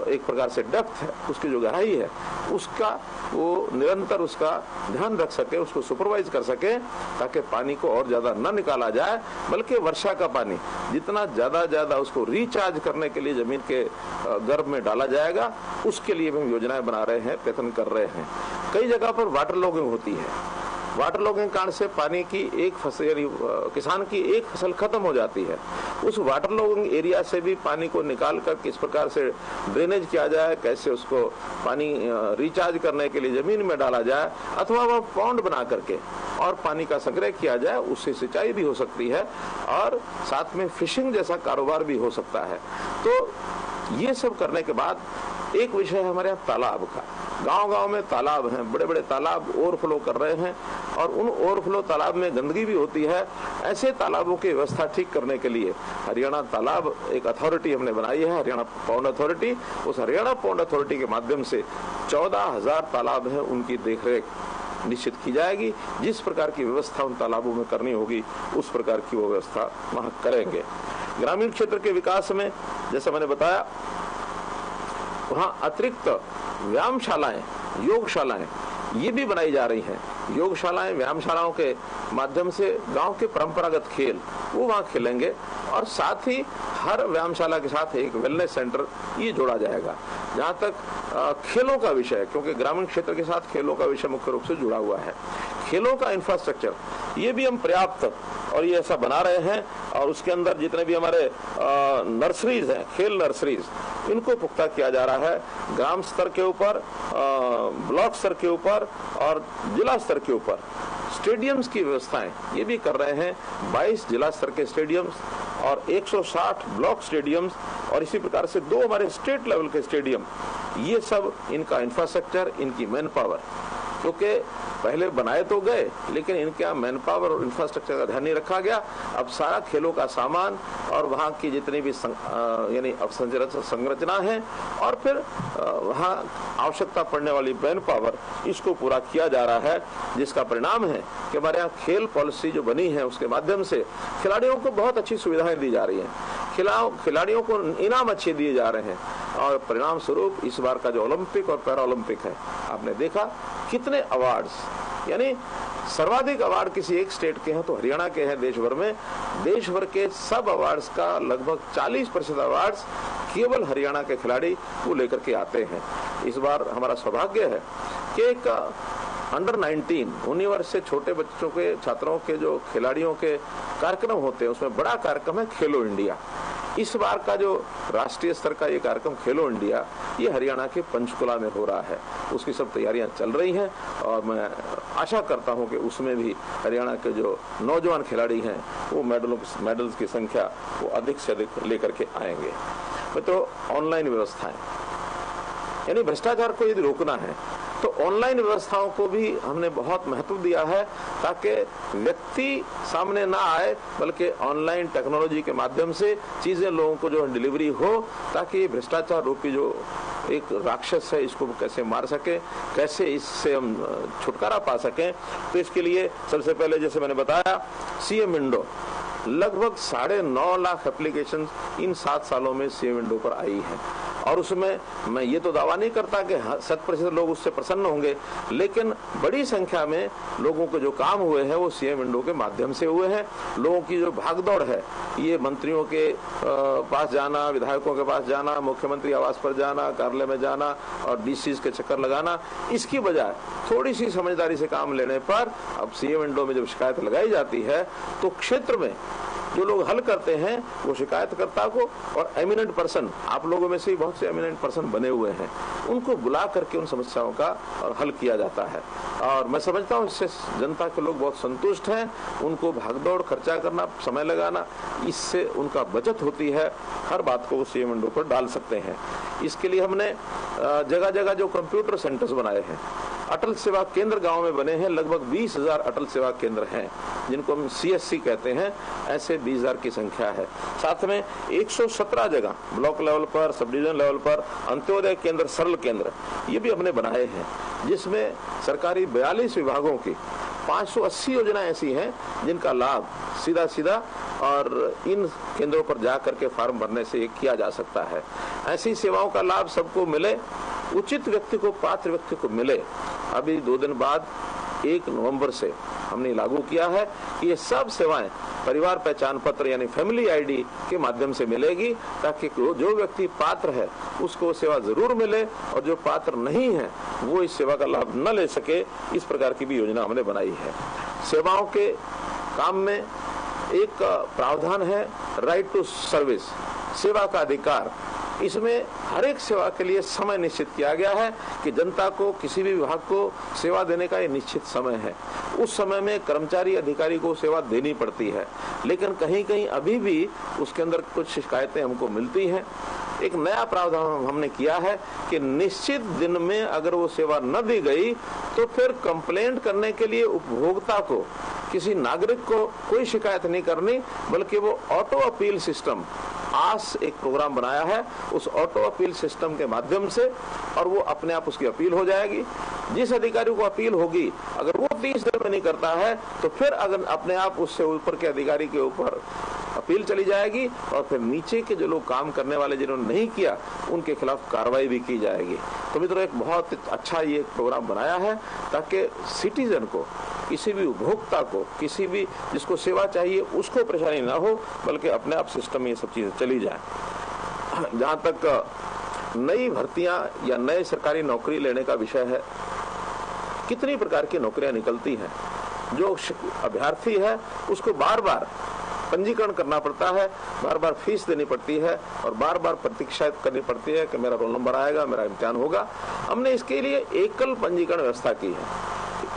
एक प्रकार से डेप्थ है, उसकी जो गहराई है, उसका वो निरंतर उसका ध्यान रख सके, उसको सुपरवाइज कर सके, ताकि पानी को और ज्यादा न निकाला जाए, बल्कि वर्षा का पानी जितना ज्यादा उसको रिचार्ज करने के लिए जमीन के गर्भ में डाला जाएगा, उसके लिए भी हम योजनाएं बना रहे हैं, प्रयत्न कर रहे हैं। कई जगह पर वाटर लॉगिंग होती है। वाटर लॉगिंग कारण से पानी की एक फसल, किसान की एक फसल खत्म हो जाती है। उस वाटर लॉगिंग एरिया से भी पानी को निकाल कर किस प्रकार से ड्रेनेज किया जाए, कैसे उसको पानी रिचार्ज करने के लिए जमीन में डाला जाए, अथवा वह पॉन्ड बना करके और पानी का संग्रह किया जाए, उससे सिंचाई भी हो सकती है और साथ में फिशिंग जैसा कारोबार भी हो सकता है। तो ये सब करने के बाद एक विषय है हमारे यहाँ तालाब का। गांव-गांव में तालाब हैं, बड़े-बड़े तालाब ओवरफ्लो कर रहे हैं और उन ओवरफ्लो तालाब में गंदगी भी होती है। ऐसे तालाबों की व्यवस्था ठीक करने के लिए हरियाणा तालाब एक अथॉरिटी हमने बनाई है, हरियाणा पॉन्ड अथॉरिटी। उस हरियाणा पॉन्ड अथॉरिटी के माध्यम से 14,000 तालाब हैं, उनकी देखरेख निश्चित की जाएगी। जिस प्रकार की व्यवस्था उन तालाबों में करनी होगी, उस प्रकार की वो व्यवस्था वहां करेंगे। ग्रामीण क्षेत्र के विकास में जैसा मैंने बताया, वहां अतिरिक्त व्यायामशालाएं, योगशालाएं ये भी बनाई जा रही हैं। योगशालाएं, व्यायामशालाओं के माध्यम से गांव के परंपरागत खेल वो वहां खेलेंगे और साथ ही हर व्यायामशाला के साथ एक वेलनेस सेंटर ये जोड़ा जाएगा। जहां तक खेलों का विषय, क्योंकि ग्रामीण क्षेत्र के साथ खेलों का विषय मुख्य रूप से जुड़ा हुआ है, खेलों का इंफ्रास्ट्रक्चर ये भी हम पर्याप्त और ये ऐसा बना रहे हैं। और उसके अंदर जितने भी हमारे नर्सरीज हैं, खेल नर्सरीज, इनको पुख्ता किया जा रहा है। ग्राम स्तर के ऊपर, ब्लॉक स्तर के ऊपर और जिला स्तर के ऊपर स्टेडियम्स की व्यवस्थाएं ये भी कर रहे हैं। 22 जिला स्तर के स्टेडियम्स और 160 ब्लॉक स्टेडियम्स और इसी प्रकार से 2 हमारे स्टेट लेवल के स्टेडियम, ये सब इनका इंफ्रास्ट्रक्चर, इनकी मैन पावर, क्योंकि पहले बनाए तो गए लेकिन इनके मैन पावर और इंफ्रास्ट्रक्चर का ध्यान नहीं रखा गया। अब सारा खेलों का सामान और वहाँ की जितनी भी यानी संरचना है और फिर वहाँ आवश्यकता पड़ने वाली मैन पावर, इसको पूरा किया जा रहा है, जिसका परिणाम है कि हमारे यहाँ खेल पॉलिसी जो बनी है उसके माध्यम से खिलाड़ियों को बहुत अच्छी सुविधाएं दी जा रही हैं, खिलाड़ियों को इनाम अच्छे दिए जा रहे हैं और परिणाम स्वरूप इस बार का जो ओलंपिक और पैरा ओलंपिक है, आपने देखा कितने अवार्ड्स, यानी सर्वाधिक अवार्ड किसी एक स्टेट के हैं तो हरियाणा के हैं देश भर में। देश भर के सब अवार्ड्स का लगभग 40% अवार्ड्स केवल हरियाणा के खिलाड़ी वो लेकर के आते हैं। इस बार हमारा सौभाग्य है कि एक अंडर 19 वर्ष से छोटे बच्चों के छात्रों के जो खिलाड़ियों के कार्यक्रम होते हैं उसमें बड़ा कार्यक्रम है खेलो इंडिया। इस बार का जो राष्ट्रीय स्तर का ये कार्यक्रम खेलो इंडिया, ये हरियाणा के पंचकुला में हो रहा है। उसकी सब तैयारियां चल रही हैं और मैं आशा करता हूं कि उसमें भी हरियाणा के जो नौजवान खिलाड़ी हैं वो मेडल्स की संख्या वो अधिक से अधिक लेकर के आएंगे। तो ऑनलाइन व्यवस्थाएं, यानी भ्रष्टाचार को यदि रोकना है तो ऑनलाइन व्यवस्थाओं को भी हमने बहुत महत्व दिया है ताकि व्यक्ति सामने ना आए, बल्कि ऑनलाइन टेक्नोलॉजी के माध्यम से चीजें लोगों को जो डिलीवरी हो, ताकि भ्रष्टाचार रूपी जो एक राक्षस है इसको कैसे मार सके, कैसे इससे हम छुटकारा पा सकें। तो इसके लिए सबसे पहले जैसे मैंने बताया सीएम विंडो, लगभग 9.5 लाख एप्लीकेशन इन 7 सालों में सीएम विंडो पर आई है। और उसमें मैं ये तो दावा नहीं करता कि 100% लोग उससे प्रसन्न होंगे, लेकिन बड़ी संख्या में लोगों के जो काम हुए हैं वो सीएम विंडो के माध्यम से हुए हैं। लोगों की जो भागदौड़ है, ये मंत्रियों के पास जाना, विधायकों के पास जाना, मुख्यमंत्री आवास पर जाना, कार्यालय में जाना और डीसीज के चक्कर लगाना, इसकी बजाय थोड़ी सी समझदारी से काम लेने पर अब सीएम विंडो में जब शिकायत लगाई जाती है तो क्षेत्र में जो लोग हल करते हैं वो शिकायतकर्ता को और एमिनेंट पर्सन, आप लोगों में से ही बहुत से एमिनेंट पर्सन बने हुए हैं, उनको बुला करके उन समस्याओं का और हल किया जाता है। और मैं समझता हूँ इससे जनता के लोग बहुत संतुष्ट हैं। उनको भागदौड़ खर्चा करना, समय लगाना, इससे उनका बचत होती है। हर बात को सीएम विंडो पर डाल सकते हैं। इसके लिए हमने जगह जगह जो कंप्यूटर सेंटर्स बनाए हैं, अटल सेवा केंद्र गांव में बने हैं। लगभग 20,000 अटल सेवा केंद्र हैं जिनको हम CSC कहते हैं। ऐसे 20,000 की संख्या है। साथ में 117 जगह ब्लॉक लेवल पर, सब डिवीजन लेवल पर अंत्योदय केंद्र, सरल केंद्र, ये भी हमने बनाए हैं, जिसमें सरकारी 42 विभागों की 580 योजनाएं ऐसी हैं जिनका लाभ सीधा सीधा और इन केंद्रों पर जाकर के फॉर्म भरने से किया जा सकता है। ऐसी सेवाओं का लाभ सबको मिले, उचित व्यक्ति को, पात्र व्यक्ति को मिले। अभी 2 दिन बाद 1 नवंबर से हमने लागू किया है कि ये सब सेवाएं परिवार पहचान पत्र यानी फैमिली आईडी के माध्यम से मिलेगी, ताकि जो व्यक्ति पात्र है उसको सेवा जरूर मिले और जो पात्र नहीं है वो इस सेवा का लाभ न ले सके। इस प्रकार की भी योजना हमने बनाई है। सेवाओं के काम में एक प्रावधान है राइट टू सर्विस, सेवा का अधिकार। इसमें हर एक सेवा के लिए समय निश्चित किया गया है कि जनता को, किसी भी विभाग को सेवा देने का ये निश्चित समय है। उस समय में कर्मचारी, अधिकारी को सेवा देनी पड़ती है, लेकिन कहीं कहीं अभी भी उसके अंदर कुछ शिकायतें हमको मिलती हैं। एक नया प्रावधान हमने किया है कि निश्चित दिन में अगर वो सेवा न दी गई तो फिर कंप्लेंट करने के लिए उपभोक्ता को, किसी नागरिक को कोई शिकायत नहीं करनी, बल्कि वो ऑटो अपील सिस्टम आस एक प्रोग्राम बनाया है, उस ऑटो अपील सिस्टम के माध्यम से, और वो अपने आप उसकी अपील हो जाएगी। जिस अधिकारी को अपील होगी अगर वो 30 दिन में नहीं करता है तो फिर अगर अपने आप उससे ऊपर के अधिकारी के ऊपर अपील चली जाएगी और फिर नीचे के जो लोग काम करने वाले जिन्होंने नहीं किया उनके खिलाफ कार्रवाई भी की जाएगी। तो मित्रों, एक बहुत अच्छा ये प्रोग्राम बनाया है ताकि सिटीजन को, किसी भी उपभोक्ता को, किसी भी जिसको सेवा चाहिए उसको परेशानी ना हो, बल्कि अपने आप सिस्टम में ये सब चीजें चली जाए। जहां तक नई भर्तियां या नए सरकारी नौकरी लेने का विषय है, कितनी प्रकार की नौकरियां निकलती हैं। जो अभ्यर्थी है उसको बार बार पंजीकरण करना पड़ता है, बार बार फीस देनी पड़ती है और बार बार प्रतीक्षा करनी पड़ती है कि मेरा रोल नंबर आएगा, मेरा इम्तिहान होगा। हमने इसके लिए एकल पंजीकरण व्यवस्था की है।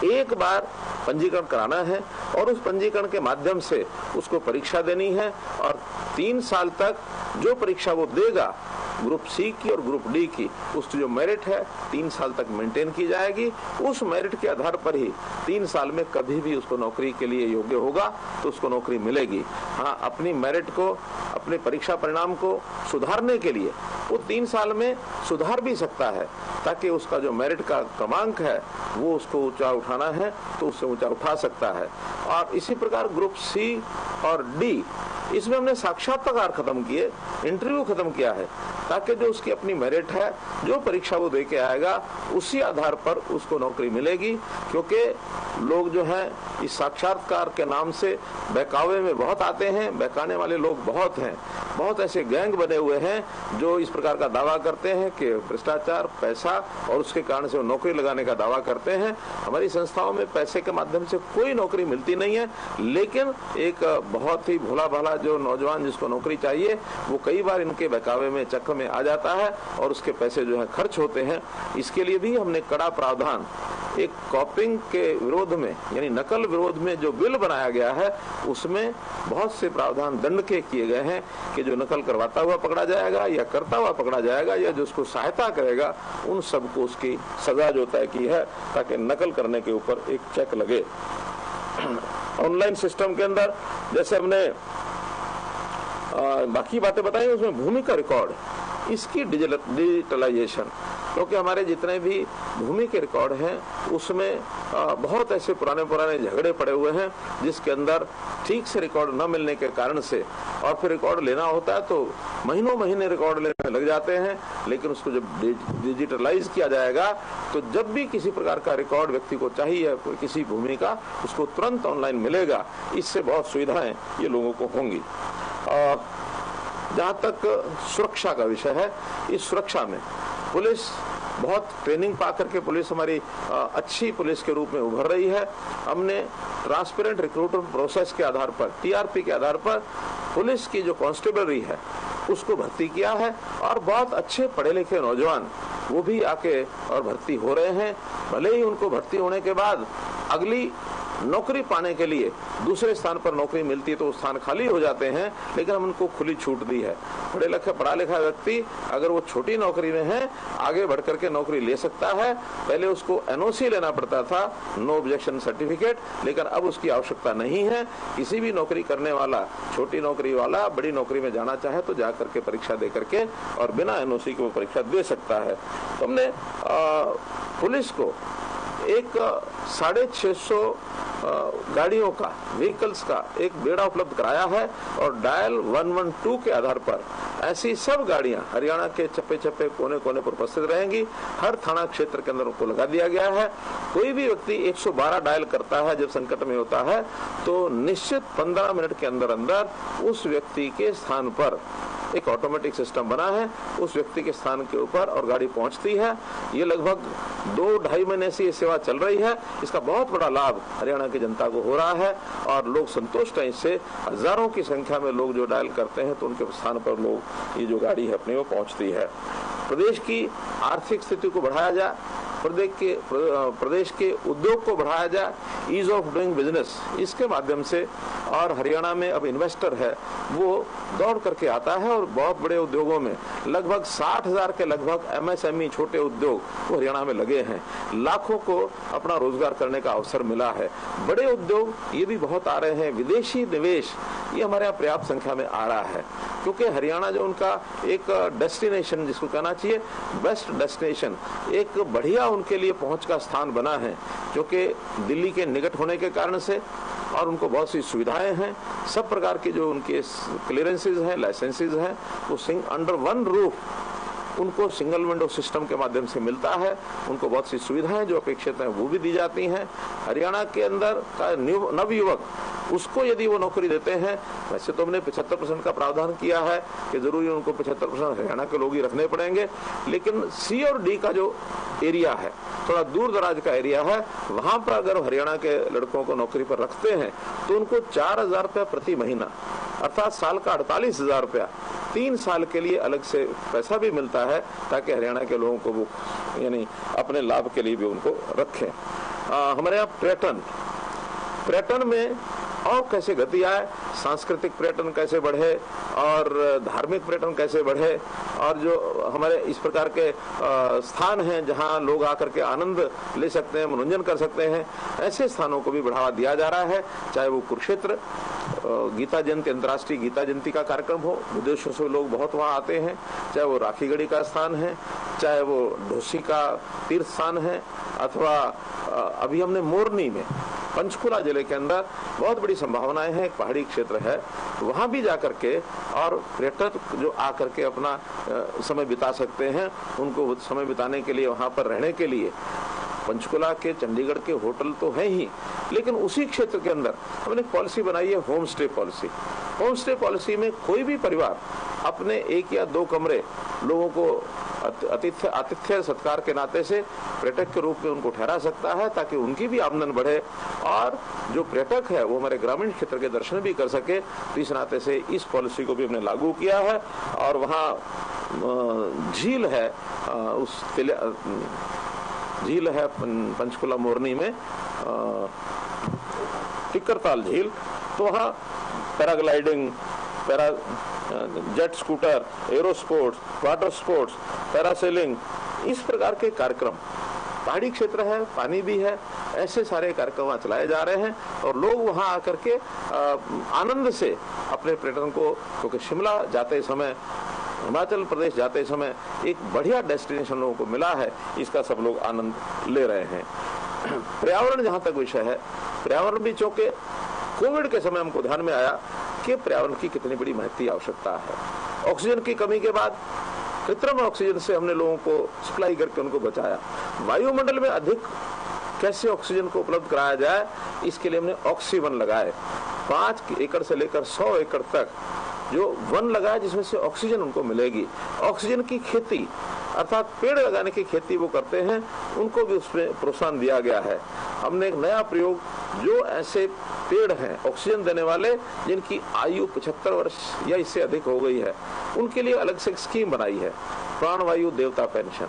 एक बार पंजीकरण कराना है और उस पंजीकरण के माध्यम से उसको परीक्षा देनी है और 3 साल तक जो परीक्षा वो देगा, ग्रुप सी की और ग्रुप डी की, उसकी जो मेरिट है 3 साल तक मेंटेन की जाएगी। उस मेरिट के आधार पर ही 3 साल में कभी भी उसको नौकरी के लिए योग्य होगा तो उसको नौकरी मिलेगी। हाँ, अपनी मेरिट को, अपने परीक्षा परिणाम को सुधारने के लिए वो 3 साल में सुधार भी सकता है, ताकि उसका जो मेरिट का क्रमांक है वो उसको ऊंचा उठाना है तो उससे ऊंचा उठा सकता है। और इसी प्रकार ग्रुप सी और डी, इसमें हमने साक्षात्कार खत्म किए, इंटरव्यू खत्म किया है, ताकि जो उसकी अपनी मेरिट है, जो परीक्षा वो दे के आएगा उसी आधार पर उसको नौकरी मिलेगी। क्योंकि लोग जो हैं इस साक्षात्कार के नाम से बहकावे में बहुत आते हैं, बहकाने वाले लोग बहुत हैं। बहुत ऐसे गैंग बने हुए हैं जो इस प्रकार का दावा करते हैं कि भ्रष्टाचार, पैसा और उसके कारण से वो नौकरी लगाने का दावा करते हैं। हमारी संस्थाओं में पैसे के माध्यम से कोई नौकरी मिलती नहीं है, लेकिन एक बहुत ही भोला भाला जो नौजवान जिसको नौकरी चाहिए वो कई बार इनके बहकावे में, चक्कर में आ जाता है और उसके पैसे जो है खर्च होते हैं। इसके लिए भी हमने कड़ा प्रावधान, एक कॉपिंग के विरोध में यानी नकल विरोध में जो बिल बनाया गया है उसमें बहुत से प्रावधान दंड के किए गए हैं कि जो नकल करवाता हुआ पकड़ा जाएगा या करता हुआ पकड़ा जाएगा या जो उसको सहायता करेगा उन सबको उसकी सजा जो तय की है, ताकि नकल करने के ऊपर एक चेक लगे। ऑनलाइन सिस्टम के अंदर जैसे हमने बाकी बातें बताई, उसमें भूमि का रिकॉर्ड, इसकी डिजिटलाइजेशन, क्योंकि हमारे जितने भी भूमि के रिकॉर्ड हैं उसमें बहुत ऐसे पुराने झगड़े पड़े हुए हैं जिसके अंदर ठीक से रिकॉर्ड न मिलने के कारण से, और फिर रिकॉर्ड लेना होता है तो महीने रिकॉर्ड लेने लग जाते हैं। लेकिन उसको जब डिजिटलाइज किया जाएगा तो जब भी किसी प्रकार का रिकॉर्ड व्यक्ति को चाहिए किसी भूमि का, उसको तुरंत ऑनलाइन मिलेगा। इससे बहुत सुविधाएं ये लोगों को होंगी। जहाँ तक सुरक्षा का विषय है, इस सुरक्षा में पुलिस बहुत ट्रेनिंग पा करके पुलिस हमारी अच्छी पुलिस के रूप में उभर रही है। हमने ट्रांसपेरेंट रिक्रूटमेंट प्रोसेस के आधार पर, टीआरपी के आधार पर पुलिस की जो कांस्टेबलरी है उसको भर्ती किया है, और बहुत अच्छे पढ़े लिखे नौजवान वो भी आके और भर्ती हो रहे हैं। भले ही उनको भर्ती होने के बाद अगली नौकरी पाने के लिए दूसरे स्थान पर नौकरी मिलती है तो स्थान खाली हो जाते हैं, लेकिन हम उनको खुली छूट दी है। पढ़ा लिखा व्यक्ति अगर वो छोटी नौकरी में है आगे बढ़ करके नौकरी ले सकता है। पहले उसको एनओसी लेना पड़ता था, नो ऑब्जेक्शन सर्टिफिकेट, लेकिन अब उसकी आवश्यकता नहीं है। किसी भी नौकरी करने वाला, छोटी नौकरी वाला बड़ी नौकरी में जाना चाहे तो जा करके परीक्षा दे करके और बिना एनओसी के वो परीक्षा दे सकता है। तो हमने पुलिस को एक 650 गाड़ियों का, व्हीकल्स का एक बेड़ा उपलब्ध कराया है, और डायल 112 के आधार पर ऐसी सब गाड़ियां हरियाणा के चप्पे चप्पे कोने कोने पर उपस्थित रहेंगी। हर थाना क्षेत्र के अंदर उनको लगा दिया गया है। कोई भी व्यक्ति 112 डायल करता है जब संकट में होता है तो निश्चित 15 मिनट के अंदर अंदर उस व्यक्ति के स्थान पर एक ऑटोमेटिक सिस्टम बना है, उस व्यक्ति के स्थान के ऊपर और गाड़ी पहुंचती है। ये लगभग 2-2.5 महीने से ये सेवा चल रही है। इसका बहुत बड़ा लाभ हरियाणा की जनता को हो रहा है और लोग संतुष्ट हैं इससे। हजारों की संख्या में लोग जो डायल करते हैं तो उनके स्थान पर लोग ये जो गाड़ी है अपनी वो पहुंचती है। प्रदेश की आर्थिक स्थिति को बढ़ाया जाए, प्रदेश के उद्योग को बढ़ाया जाए, ईज ऑफ डूइंग बिजनेस, इसके माध्यम से। और हरियाणा में अब इन्वेस्टर है वो दौड़ करके आता है, और बहुत बड़े उद्योगों में लगभग 60,000 के लगभग एमएसएमई छोटे उद्योग वो हरियाणा में लगे हैं। लाखों को अपना रोजगार करने का अवसर मिला है। बड़े उद्योग ये भी बहुत आ रहे हैं। विदेशी निवेश ये हमारे यहाँ पर्याप्त संख्या में आ रहा है, क्योंकि हरियाणा जो उनका एक डेस्टिनेशन, जिसको कहना चाहिए बेस्ट डेस्टिनेशन, एक बढ़िया उनके लिए पहुंच का स्थान बना है, क्योंकि दिल्ली के निकट होने के कारण से, और उनको बहुत सी सुविधाएं हैं। सब प्रकार के जो उनके क्लियरेंसेज हैं, लाइसेंसेज हैं, वो अंडर वन रूफ उनको सिंगल विंडो सिस्टम के माध्यम से मिलता है। उनको बहुत सी सुविधाएं जो अपेक्षित हैं वो भी दी जाती हैं। हरियाणा के अंदर का नवयुवक, उसको यदि वो नौकरी देते हैं, वैसे तो हमने 75% का प्रावधान किया है कि जरूरी उनको 75% हरियाणा के लोग ही रखने पड़ेंगे, लेकिन सी और डी का जो एरिया है, थोड़ा दूर दराज का एरिया है, वहां पर अगर हरियाणा के लड़कों को नौकरी पर रखते हैं तो उनको 4,000 रुपया प्रति महीना, अर्थात साल का 48,000 रुपया 3 साल के लिए अलग से पैसा भी मिलता है, ताकि हरियाणा के लोगों को वो यानी अपने लाभ के लिए भी उनको रखें। हमारे यहाँ पर्यटन में और कैसे गति आए, सांस्कृतिक पर्यटन कैसे बढ़े और धार्मिक पर्यटन कैसे बढ़े, और जो हमारे इस प्रकार के स्थान हैं जहां लोग आकर के आनंद ले सकते हैं, मनोरंजन कर सकते हैं, ऐसे स्थानों को भी बढ़ावा दिया जा रहा है। चाहे वो कुरुक्षेत्र गीता जयंती, अंतर्राष्ट्रीय गीता जयंती का कार्यक्रम हो, विदेशों से लोग बहुत वहां आते हैं, चाहे वो राखीगढ़ी का स्थान है, चाहे वो ढोसी का तीर्थ स्थान है, अथवा अभी हमने मोरनी में पंचकुला जिले के अंदर बहुत बड़ी संभावनाएं हैं, एक पहाड़ी क्षेत्र है, वहां भी जाकर के और पर्यटक जो आकर के अपना समय बिता सकते हैं, उनको समय बिताने के लिए, वहां पर रहने के लिए पंचकुला के, चंडीगढ़ के होटल तो है ही, लेकिन उसी क्षेत्र के अंदर हमने पॉलिसी बनाई है home stay policy. Home stay policy में कोई भी परिवार अपने 1 या 2 कमरे लोगों को आतिथ्य सत्कार के नाते से पर्यटक के रूप में उनको ठहरा सकता है, ताकि उनकी भी आमदन बढ़े और जो पर्यटक है वो हमारे ग्रामीण क्षेत्र के दर्शन भी कर सके। तो इस नाते से इस पॉलिसी को भी हमने लागू किया है। और वहाँ झील है, उस झील है पंचकुला मोरनी में, टिक्करताल झील, तो वहाँ paragliding, jet scooter, aero sports, water sports, parasailing, इस प्रकार के कार्यक्रम, पहाड़ी क्षेत्र है, पानी भी है, ऐसे सारे कार्यक्रम वहाँ चलाए जा रहे हैं और लोग वहाँ आकर के आनंद से अपने पर्यटन को, क्योंकि शिमला जाते समय, हिमाचल प्रदेश जाते समय एक बढ़िया डेस्टिनेशन लोगों को मिला है, इसका सब लोग आनंद ले रहे हैं। पर्यावरण जहाँ तक विषय है, पर्यावरण भी चूंकि कोविड के समय हमको ध्यान में आया कि पर्यावरण की कितनी बड़ी महती आवश्यकता है। ऑक्सीजन की कमी के बाद कृत्रिम ऑक्सीजन से हमने लोगों को सप्लाई करके उनको बचाया। वायुमंडल में अधिक कैसे ऑक्सीजन को उपलब्ध कराया जाए, इसके लिए हमने ऑक्सीवन लगाए। 5 एकड़ से लेकर 100 एकड़ तक जो वन लगाया, जिसमें से ऑक्सीजन उनको मिलेगी। ऑक्सीजन की खेती अर्थात पेड़ लगाने की खेती वो करते हैं, उनको भी उसमें प्रोत्साहन दिया गया है। हमने एक नया प्रयोग, जो ऐसे पेड़ हैं ऑक्सीजन देने वाले जिनकी आयु 75 वर्ष या इससे अधिक हो गई है, उनके लिए अलग से एक स्कीम बनाई है, प्राणवायु देवता पेंशन,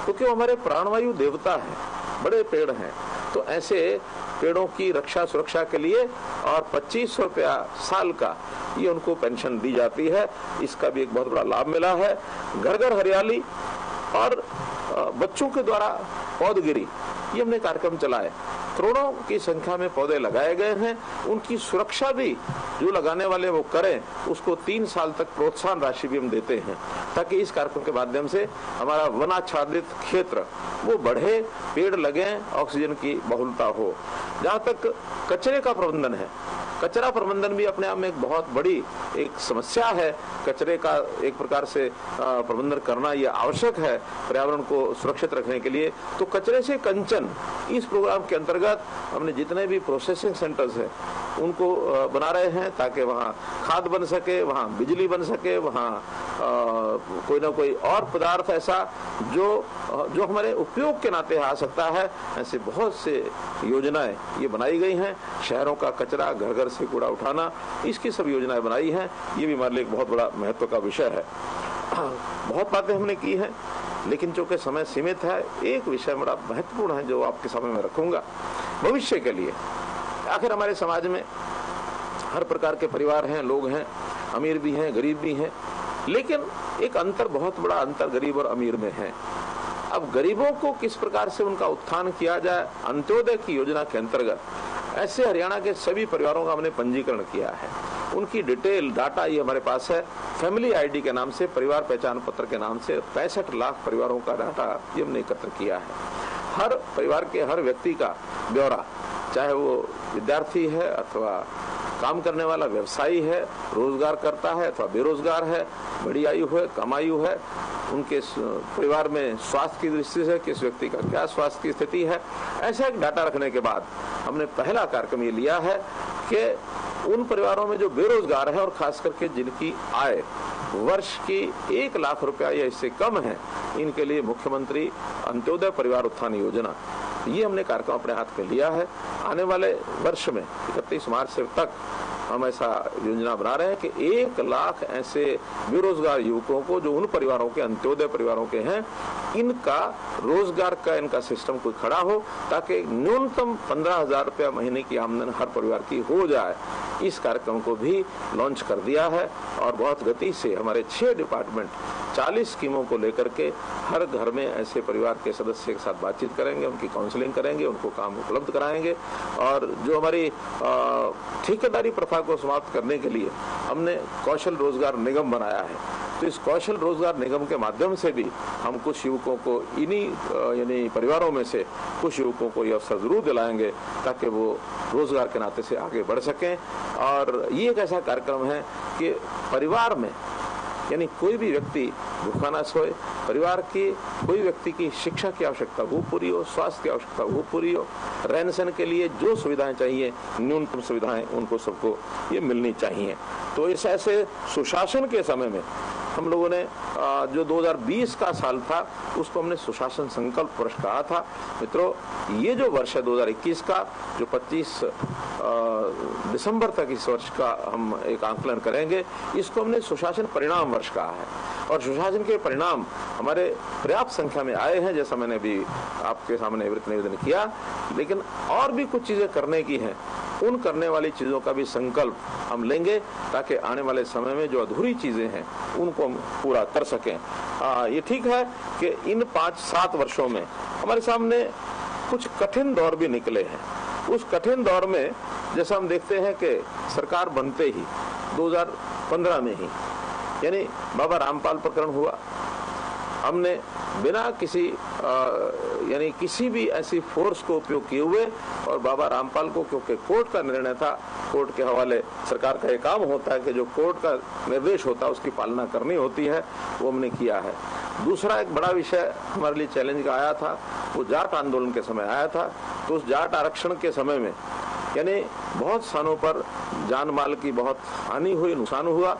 क्योंकि वो हमारे प्राणवायु देवता है, बड़े पेड़ हैं। तो ऐसे पेड़ों की रक्षा सुरक्षा के लिए और 2500 रुपया साल का ये उनको पेंशन दी जाती है। इसका भी एक बहुत बड़ा लाभ मिला है। घर घर हरियाली और बच्चों के द्वारा पौधगिरी, ये हमने कार्यक्रम चलाए। करोड़ों की संख्या में पौधे लगाए गए हैं। उनकी सुरक्षा भी जो लगाने वाले वो करें, उसको 3 साल तक प्रोत्साहन राशि भी हम देते हैं, ताकि इस कार्यक्रम के माध्यम से हमारा वनाच्छादित क्षेत्र वो बढ़े, पेड़ लगे, ऑक्सीजन की बहुलता हो। जहाँ तक कचरे का प्रबंधन है, कचरा प्रबंधन भी अपने आप में एक बहुत बड़ी एक समस्या है। कचरे का एक प्रकार से प्रबंधन करना ये आवश्यक है पर्यावरण को सुरक्षित रखने के लिए। तो कचरे से कंचन, इस प्रोग्राम के अंतर्गत हमने जितने भी प्रोसेसिंग सेंटर्स हैं उनको बना रहे हैं, ताकि वहाँ खाद बन सके, वहाँ बिजली बन सके, वहाँ कोई ना कोई और पदार्थ ऐसा जो हमारे उपयोग के नाते आ सकता है। ऐसे बहुत से योजनाएं ये बनाई गई हैं। शहरों का कचरा, घर घर से कूड़ा उठाना, इसकी सब योजनाएं बनाई हैं। ये भी हमारे लिए एक बहुत बड़ा महत्व का विषय है। बहुत बातें हमने की हैं, लेकिन चूंकि समय सीमित है, एक विषय बड़ा महत्वपूर्ण है जो आपके सामने मैं रखूंगा भविष्य के लिए। आखिर हमारे समाज में हर प्रकार के परिवार हैं, लोग हैं, अमीर भी हैं, गरीब भी हैं, लेकिन एक अंतर, बहुत बड़ा अंतर गरीब और अमीर में है। अब गरीबों को किस प्रकार से उनका उत्थान किया जाए, अंत्योदय की योजना के अंतर्गत ऐसे हरियाणा के सभी परिवारों का हमने पंजीकरण किया है। उनकी डिटेल डाटा ये हमारे पास है। फैमिली आईडी के नाम से, परिवार पहचान पत्र के नाम से 65 लाख परिवारों का डाटा ये हमने एकत्र किया है। हर परिवार के हर व्यक्ति का ब्यौरा, चाहे वो विद्यार्थी है अथवा काम करने वाला व्यवसायी है, रोजगार करता है अथवा बेरोजगार है, बड़ी आयु है, कम आयु है, उनके परिवार में स्वास्थ्य की दृष्टि से किस व्यक्ति का क्या स्वास्थ्य की स्थिति है, ऐसा एक डाटा रखने के बाद हमने पहला कार्यक्रम ये लिया है कि उन परिवारों में जो बेरोजगार है और खास करके जिनकी आय वर्ष की 1 लाख रुपया या इससे कम है, इनके लिए मुख्यमंत्री अंत्योदय परिवार उत्थान योजना, ये हमने कार्यक्रम अपने हाथ में लिया है। आने वाले वर्ष में 31 मार्च तक हम ऐसा योजना बना रहे हैं कि 1 लाख ऐसे बेरोजगार युवकों को, जो उन परिवारों के, अंत्योदय परिवारों के हैं, इनका रोजगार का इनका सिस्टम कोई खड़ा हो, ताकि न्यूनतम 15,000 रुपया महीने की आमदन हर परिवार की हो जाए। इस कार्यक्रम को भी लॉन्च कर दिया है और बहुत गति से हमारे 6 डिपार्टमेंट 40 स्कीमों को लेकर के हर घर में ऐसे परिवार के सदस्य के साथ बातचीत करेंगे, उनकी काउंसलिंग करेंगे, उनको काम उपलब्ध कराएंगे। और जो हमारी ठेकेदारी प्रथा को समाप्त करने के लिए हमने कौशल रोजगार निगम बनाया है। तो इस कौशल रोजगार निगम के माध्यम से भी हम कुछ युवकों को, इन्हीं यानी परिवारों में से कुछ युवकों को ये अवसर जरूर दिलाएंगे, ताकि वो रोजगार के नाते से आगे बढ़ सकें। और ये एक ऐसा कार्यक्रम है कि परिवार में, यानी कोई भी व्यक्ति भूखा ना सोए, परिवार की कोई व्यक्ति की शिक्षा की आवश्यकता वो पूरी हो, स्वास्थ्य की आवश्यकता वो पूरी हो, रहन सहन के लिए जो सुविधाएं चाहिए, न्यूनतम सुविधाएं उनको सबको ये मिलनी चाहिए। तो इस ऐसे सुशासन के समय में हम लोगों ने जो 2020 का साल था उसको हमने सुशासन संकल्प वर्ष कहा था। मित्रों, ये जो वर्ष है 2021 का, जो 25 दिसंबर तक इस वर्ष का हम एक आंकलन करेंगे, इसको हमने सुशासन परिणाम वर्ष कहा है। और सुशासन के परिणाम हमारे पर्याप्त संख्या में आए हैं, जैसा मैंने भी आपके सामने निवेदन किया, लेकिन और भी कुछ चीजें करने की हैं। उन करने वाली चीजों का भी संकल्प हम लेंगे ताकि आने वाले समय में जो अधूरी चीजें हैं उनको हम पूरा कर सकें। ये ठीक है कि इन 5-7 वर्षों में हमारे सामने कुछ कठिन दौर भी निकले हैं। उस कठिन दौर में जैसा हम देखते हैं कि सरकार बनते ही 2015 में ही यानी बाबा रामपाल प्रकरण हुआ, हमने बिना किसी यानी किसी भी ऐसी फोर्स को उपयोग किए हुए और बाबा रामपाल को, क्योंकि कोर्ट का निर्णय था, कोर्ट के हवाले सरकार का ये काम होता है कि जो कोर्ट का निर्देश होता है उसकी पालना करनी होती है, वो हमने किया है। दूसरा एक बड़ा विषय हमारे लिए चैलेंज का आया था, वो जाट आंदोलन के समय आया था। तो उस जाट आरक्षण के समय में यानी बहुत स्थानों पर जान माल की बहुत हानि हुई, नुकसान हुआ,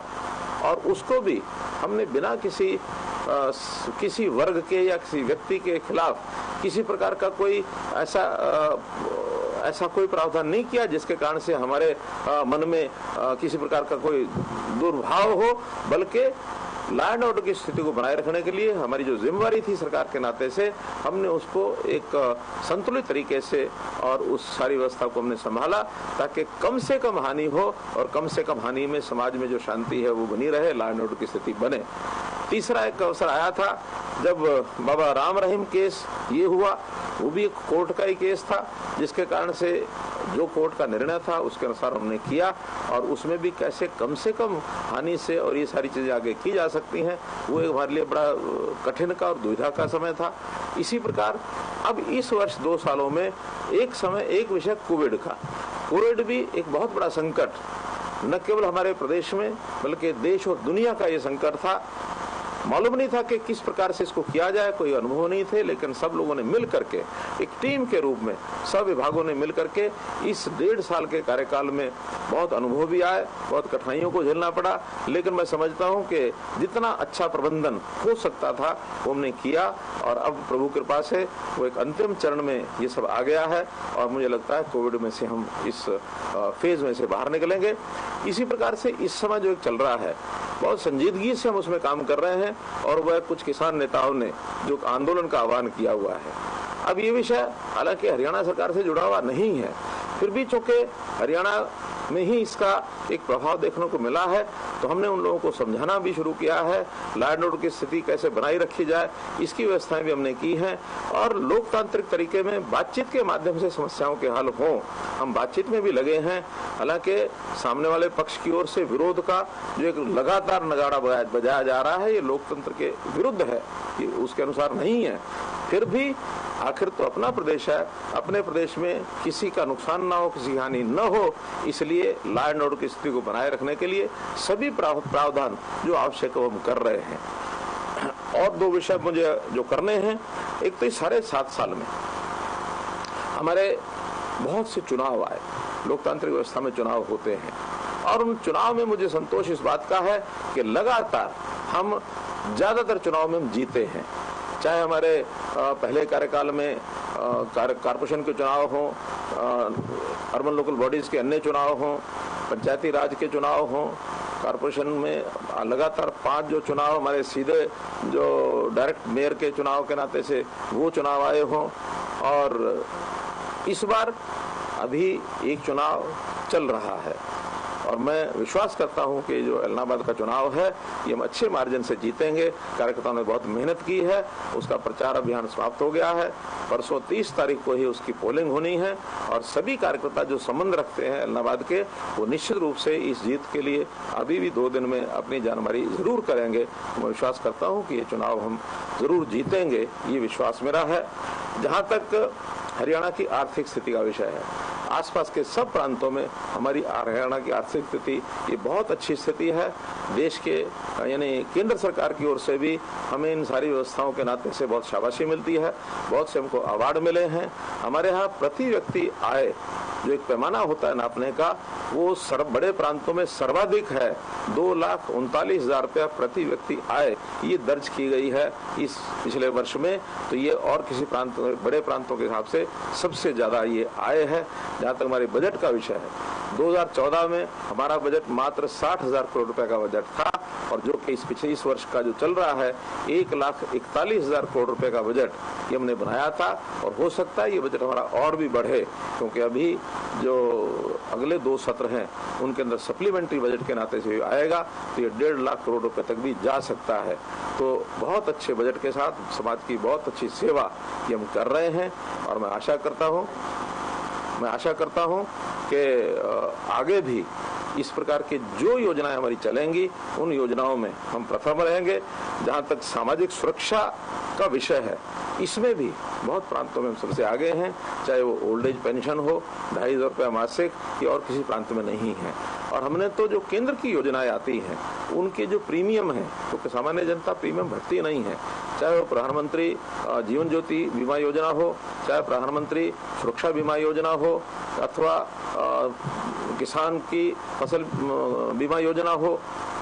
और उसको भी हमने बिना किसी वर्ग के या किसी व्यक्ति के खिलाफ किसी प्रकार का कोई ऐसा कोई प्रावधान नहीं किया जिसके कारण से हमारे मन में किसी प्रकार का कोई दुर्भाव हो, बल्कि लॉ एंड ऑर्डर की स्थिति को बनाए रखने के लिए हमारी जो जिम्मेवारी थी सरकार के नाते से, हमने उसको एक संतुलित तरीके से और उस सारी व्यवस्था को हमने संभाला ताकि कम से कम हानि हो और कम से कम हानि में समाज में जो शांति है वो बनी रहे, लॉ एंड ऑर्डर की स्थिति बने। तीसरा एक अवसर आया था जब बाबा राम रहीम केस ये हुआ, वो भी एक कोर्ट का ही केस था जिसके कारण से जो कोर्ट का निर्णय था उसके अनुसार हमने किया, और उसमें भी कैसे कम से कम हानि से और ये सारी चीजें आगे की जा सकती हैं, वो एक हमारे लिए बड़ा कठिन का और दुविधा का समय था। इसी प्रकार अब इस वर्ष 2 सालों में एक विषय कोविड का, कोविड भी एक बहुत बड़ा संकट न केवल हमारे प्रदेश में बल्कि देश और दुनिया का ये संकट था। मालूम नहीं था कि किस प्रकार से इसको किया जाए, कोई अनुभव नहीं थे, लेकिन सब लोगों ने मिल करके एक टीम के रूप में सब विभागों ने मिल करके इस 1.5 साल के कार्यकाल में बहुत अनुभव भी आए, बहुत कठिनाइयों को झेलना पड़ा, लेकिन मैं समझता हूं कि जितना अच्छा प्रबंधन हो सकता था वो हमने किया, और अब प्रभु कृपा से वो एक अंतिम चरण में ये सब आ गया है, और मुझे लगता है कोविड में से हम इस फेज में से बाहर निकलेंगे। इसी प्रकार से इस समय जो चल रहा है बहुत संजीदगी से हम उसमें काम कर रहे हैं, और वह कुछ किसान नेताओं ने जो आंदोलन का आह्वान किया हुआ है। अब ये विषय हालांकि हरियाणा सरकार से जुड़ा हुआ नहीं है, फिर भी चूंकि हरियाणा में ही इसका एक प्रभाव देखने को मिला है, तो हमने उन लोगों को समझाना भी शुरू किया है, लॉ एंड ऑर्डर की स्थिति कैसे बनाई रखी जाए इसकी व्यवस्थाएं भी हमने की हैं, और लोकतांत्रिक तरीके में बातचीत के माध्यम से समस्याओं के हल हों, हम बातचीत में भी लगे हैं। हालांकि सामने वाले पक्ष की ओर से विरोध का जो एक लगातार नगाड़ा बजाया जा रहा है, ये लोकतंत्र के विरुद्ध है, ये उसके अनुसार नहीं है। फिर भी आखिर तो अपना प्रदेश है, अपने प्रदेश में किसी का नुकसान ना हो, किसी की हानि न हो, इसलिए लॉ एंड ऑर्डर की स्थिति को बनाए रखने के लिए सभी प्रावधान जो आवश्यक है वो हम कर रहे हैं। और 2 विषय मुझे जो करने हैं, एक तो इस साढ़े 7 साल में हमारे बहुत से चुनाव आए, लोकतांत्रिक व्यवस्था में चुनाव होते हैं, और उन चुनाव में मुझे संतोष इस बात का है कि लगातार हम ज्यादातर चुनाव में हम जीते हैं, चाहे हमारे पहले कार्यकाल में कारपोरेशन के चुनाव हों, अर्बन लोकल बॉडीज के अन्य चुनाव हों, पंचायती राज के चुनाव हों, कारपोरेशन में लगातार 5 जो चुनाव हमारे सीधे जो डायरेक्ट मेयर के चुनाव के नाते से वो चुनाव आए हों, और इस बार अभी एक चुनाव चल रहा है, और मैं विश्वास करता हूं कि जो इलाहाबाद का चुनाव है ये हम अच्छे मार्जिन से जीतेंगे। कार्यकर्ताओं ने बहुत मेहनत की है, उसका प्रचार अभियान समाप्त हो गया है, परसों 30 तारीख को ही उसकी पोलिंग होनी है, और सभी कार्यकर्ता जो संबंध रखते हैं इलाहाबाद के वो निश्चित रूप से इस जीत के लिए अभी भी 2 दिन में अपनी जानमारी जरूर करेंगे। मैं विश्वास करता हूँ कि ये चुनाव हम जरूर जीतेंगे, ये विश्वास मेरा है। जहाँ तक हरियाणा की आर्थिक स्थिति का विषय है, आसपास के सब प्रांतों में हमारी हरियाणा की आर्थिक स्थिति ये बहुत अच्छी स्थिति है। देश के यानी केंद्र सरकार की ओर से भी हमें इन सारी व्यवस्थाओं के नाते से बहुत शाबाशी मिलती है, बहुत से हमको अवार्ड मिले हैं। हमारे यहाँ प्रति व्यक्ति आय जो एक पैमाना होता है नापने का, वो बड़े प्रांतों में सर्वाधिक है। 2,39,000 रुपया प्रति व्यक्ति आय ये दर्ज की गई है इस पिछले वर्ष में, तो ये और किसी बड़े प्रांतों के हिसाब से सबसे ज्यादा ये आय है। जहाँ तक हमारे बजट का विषय है, 2014 में हमारा बजट मात्र 60,000 करोड़ रुपए का बजट था, और जो कि इस वर्ष का जो चल रहा है 1,41,000 करोड़ रुपए का बजट ये हमने बनाया था। और हो सकता है ये बजट हमारा और भी बढ़े, क्योंकि अभी जो अगले 2 सत्र हैं उनके अंदर सप्लीमेंट्री बजट के नाते से आएगा, तो ये 1.5 लाख करोड़ रुपए तक भी जा सकता है। तो बहुत अच्छे बजट के साथ समाज की बहुत अच्छी सेवा ये हम कर रहे हैं, और मैं आशा करता हूं कि आगे भी इस प्रकार की जो योजनाएं हमारी चलेंगी उन योजनाओं में हम प्रथम रहेंगे। जहां तक सामाजिक सुरक्षा का विषय है, इसमें भी बहुत प्रांतों में हम सबसे आगे हैं, चाहे वो ओल्ड एज पेंशन हो 2,500 रुपया मासिक, या और किसी प्रांत में नहीं है। और हमने तो जो केंद्र की योजनाएं आती हैं उनके जो प्रीमियम है, क्योंकि सामान्य जनता प्रीमियम भरती नहीं है, चाहे वो प्रधानमंत्री जीवन ज्योति बीमा योजना हो, चाहे प्रधानमंत्री सुरक्षा बीमा योजना हो, अथवा किसान की फसल बीमा योजना हो,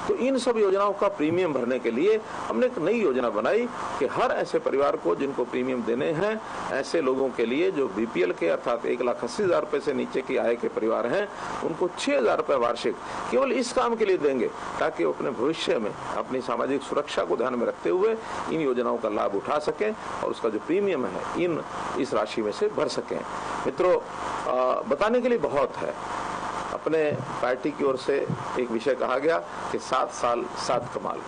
तो इन सब योजनाओं का प्रीमियम भरने के लिए हमने एक नई योजना बनाई कि हर ऐसे परिवार को जिनको प्रीमियम देने हैं, ऐसे लोगों के लिए जो बीपीएल के अर्थात 1,80,000 रुपए से नीचे की आय के परिवार हैं, उनको 6,000 रुपए वार्षिक केवल इस काम के लिए देंगे, ताकि वो अपने भविष्य में अपनी सामाजिक सुरक्षा को ध्यान में रखते हुए इन योजनाओं का लाभ उठा सकें और उसका जो प्रीमियम है इस राशि में से भर सकें। मित्रों, बताने के लिए बहुत है। अपने पार्टी की ओर से एक विषय कहा गया कि 7 साल 7 कमाल।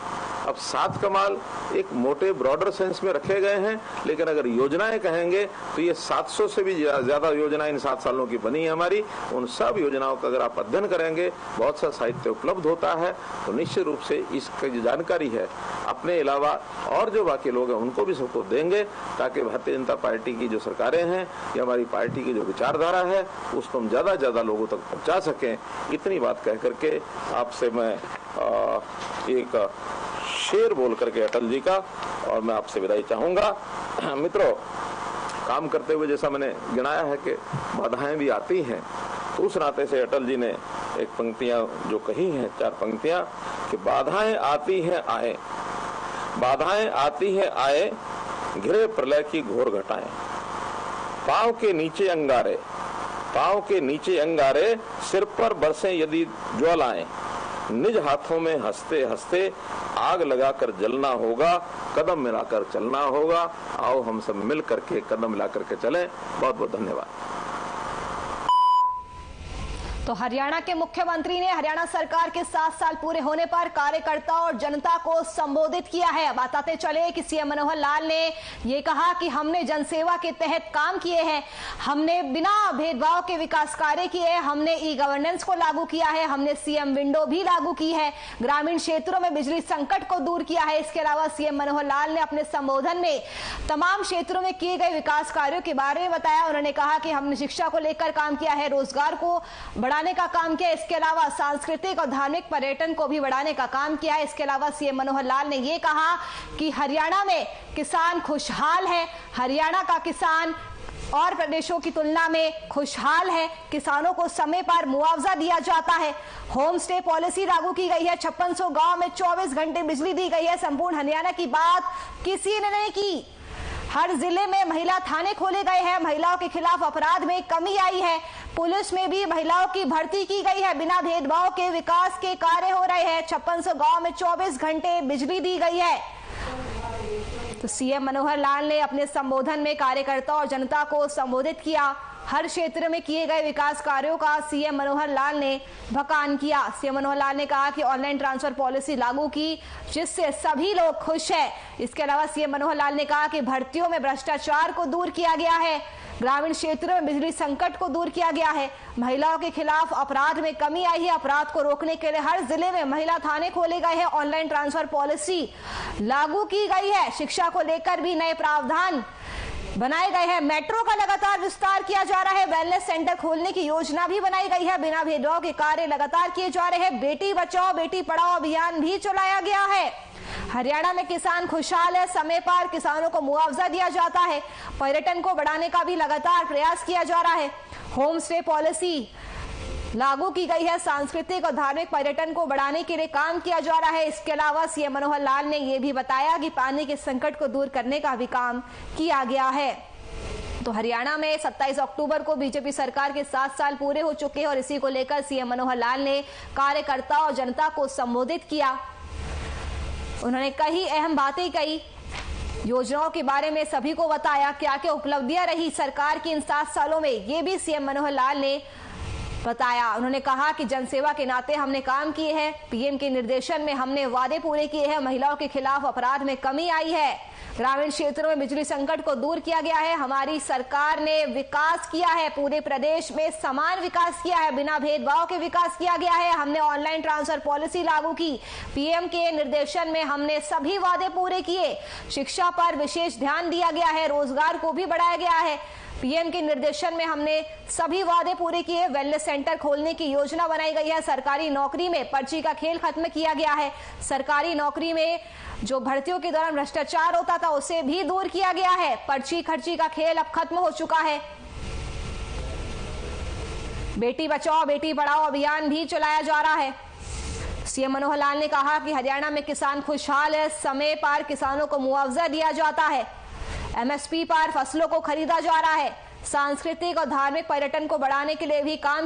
अब 7 कमाल एक मोटे ब्रॉडर सेंस में रखे गए हैं, लेकिन अगर योजनाएं कहेंगे तो ये 700 से भी ज्यादा योजनाएं इन 7 सालों की बनी है हमारी। उन सब योजनाओं का अगर आप अध्ययन करेंगे, बहुत सा साहित्य उपलब्ध होता है, तो निश्चित रूप से इसकी जो जानकारी है अपने अलावा और जो बाकी लोग हैं उनको भी सबको देंगे, ताकि भारतीय जनता पार्टी की जो सरकारें हैं या हमारी पार्टी की जो विचारधारा है उसको हम ज्यादा से ज्यादा लोगों तक पहुंचा सकें। इतनी बात कह करके आपसे मैं एक शेर बोल करके अटल जी का, और मैं आपसे विदाई चाहूंगा। मित्रों, काम करते हुए जैसा मैंने गिनाया है कि बाधाएं भी आती हैं, तो उस नाते से अटल जी ने एक पंक्तियां जो कही हैं, 4 पंक्तियां, कि बाधाएं आती हैं आए, बाधाएं आती हैं आए, घिरे प्रलय की घोर घटाएं, पांव के नीचे अंगारे, पांव के नीचे अंगारे, सिर पर बरसें यदि ज्वालाएं, निज हाथों में हंसते हंसते आग लगाकर जलना होगा, कदम मिलाकर चलना होगा। आओ हम सब मिल करके कदम मिलाकर के चलें। बहुत बहुत धन्यवाद। तो हरियाणा के मुख्यमंत्री ने हरियाणा सरकार के 7 साल पूरे होने पर कार्यकर्ताओं और जनता को संबोधित किया है। बताते चले कि सीएम मनोहर लाल ने ये कहा कि हमने जनसेवा के तहत काम किए हैं, हमने बिना भेदभाव के विकास कार्य किए हैं, हमने ई गवर्नेंस को लागू किया है, हमने सीएम विंडो भी लागू की है, ग्रामीण क्षेत्रों में बिजली संकट को दूर किया है। इसके अलावा सीएम मनोहर लाल ने अपने संबोधन में तमाम क्षेत्रों में किए गए विकास कार्यों के बारे में बताया। उन्होंने कहा कि हमने शिक्षा को लेकर काम किया है, रोजगार को बढ़ाने का काम किया, इसके अलावा सांस्कृतिक और धार्मिक पर्यटन को भी बढ़ाने का काम किया है। इसके अलावा सीएम मनोहर लाल ने यह कहा कि हरियाणा में किसान खुशहाल है, हरियाणा का किसान और प्रदेशों की तुलना में खुशहाल है, किसानों को समय पर मुआवजा दिया जाता है, होम स्टे पॉलिसी लागू की गई है, 5600 गांव में 24 घंटे बिजली दी गई है। संपूर्ण हरियाणा की बात किसी ने नहीं की। हर जिले में महिला थाने खोले गए हैं, महिलाओं के खिलाफ अपराध में कमी आई है, पुलिस में भी महिलाओं की भर्ती की गई है, बिना भेदभाव के विकास के कार्य हो रहे हैं, 5600 गांव में 24 घंटे बिजली दी गई है। तो सीएम मनोहर लाल ने अपने संबोधन में कार्यकर्ताओं और जनता को संबोधित किया। हर क्षेत्र में किए गए विकास कार्यों का सीएम मनोहर लाल ने बखान किया। सीएम मनोहर लाल ने कहा कि ऑनलाइन ट्रांसफर पॉलिसी लागू की, जिससे सभी लोग खुश हैं। इसके अलावा सीएम मनोहर लाल ने कहा कि भर्तियों में भ्रष्टाचार को दूर किया गया है, ग्रामीण क्षेत्रों में बिजली संकट को दूर किया गया है, महिलाओं के खिलाफ अपराध में कमी आई है, अपराध को रोकने के लिए हर जिले में महिला थाने खोले गए हैं, ऑनलाइन ट्रांसफर पॉलिसी लागू की गई है, शिक्षा को लेकर भी नए प्रावधान बनाए गए हैं, मेट्रो का लगातार विस्तार किया जा रहा है, वेलनेस सेंटर खोलने की योजना भी बनाई गई है, बिना भेदभाव के कार्य लगातार किए जा रहे हैं, बेटी बचाओ बेटी पढ़ाओ अभियान भी चलाया गया है। हरियाणा में किसान खुशहाल है, समय पर किसानों को मुआवजा दिया जाता है, पर्यटन को बढ़ाने का भी लगातार प्रयास किया जा रहा है, होम स्टे पॉलिसी लागू की गई है, सांस्कृतिक और धार्मिक पर्यटन को बढ़ाने के लिए काम किया जा रहा है। इसके अलावा सीएम मनोहर लाल ने यह भी बताया कि पानी के संकट को दूर करने का भी काम किया गया है। तो हरियाणा में 27 अक्टूबर को बीजेपी सरकार के 7 साल पूरे हो चुके हैं और इसी को लेकर सीएम मनोहर लाल ने कार्यकर्ता और जनता को संबोधित किया। उन्होंने कई अहम बातें कही, योजनाओं के बारे में सभी को बताया, क्या क्या उपलब्धियां रही सरकार की इन 7 सालों में, ये भी सीएम मनोहर लाल ने बताया। उन्होंने कहा कि जनसेवा के नाते हमने काम किए हैं, पीएम के निर्देशन में हमने वादे पूरे किए हैं, महिलाओं के खिलाफ अपराध में कमी आई है, ग्रामीण क्षेत्रों में बिजली संकट को दूर किया गया है, हमारी सरकार ने विकास किया है, पूरे प्रदेश में समान विकास किया है, बिना भेदभाव के विकास किया गया है, हमने ऑनलाइन ट्रांसफर पॉलिसी लागू की, पीएम के निर्देशन में हमने सभी वादे पूरे किए, शिक्षा पर विशेष ध्यान दिया गया है, रोजगार को भी बढ़ाया गया है, पीएम के निर्देशन में हमने सभी वादे पूरे किए, वेलनेस सेंटर खोलने की योजना बनाई गई है, सरकारी नौकरी में पर्ची का खेल खत्म किया गया है, सरकारी नौकरी में जो भर्तियों के दौरान भ्रष्टाचार होता था उसे भी दूर किया गया है, पर्ची खर्ची का खेल अब खत्म हो चुका है, बेटी बचाओ बेटी पढ़ाओ अभियान भी चलाया जा रहा है। सीएम मनोहर लाल ने कहा कि हरियाणा में किसान खुशहाल है, समय पर किसानों को मुआवजा दिया जाता है, एमएसपी पर फसलों को खरीदा जा रहा है, सांस्कृतिक और धार्मिक पर्यटन को बढ़ाने के लिए भी काम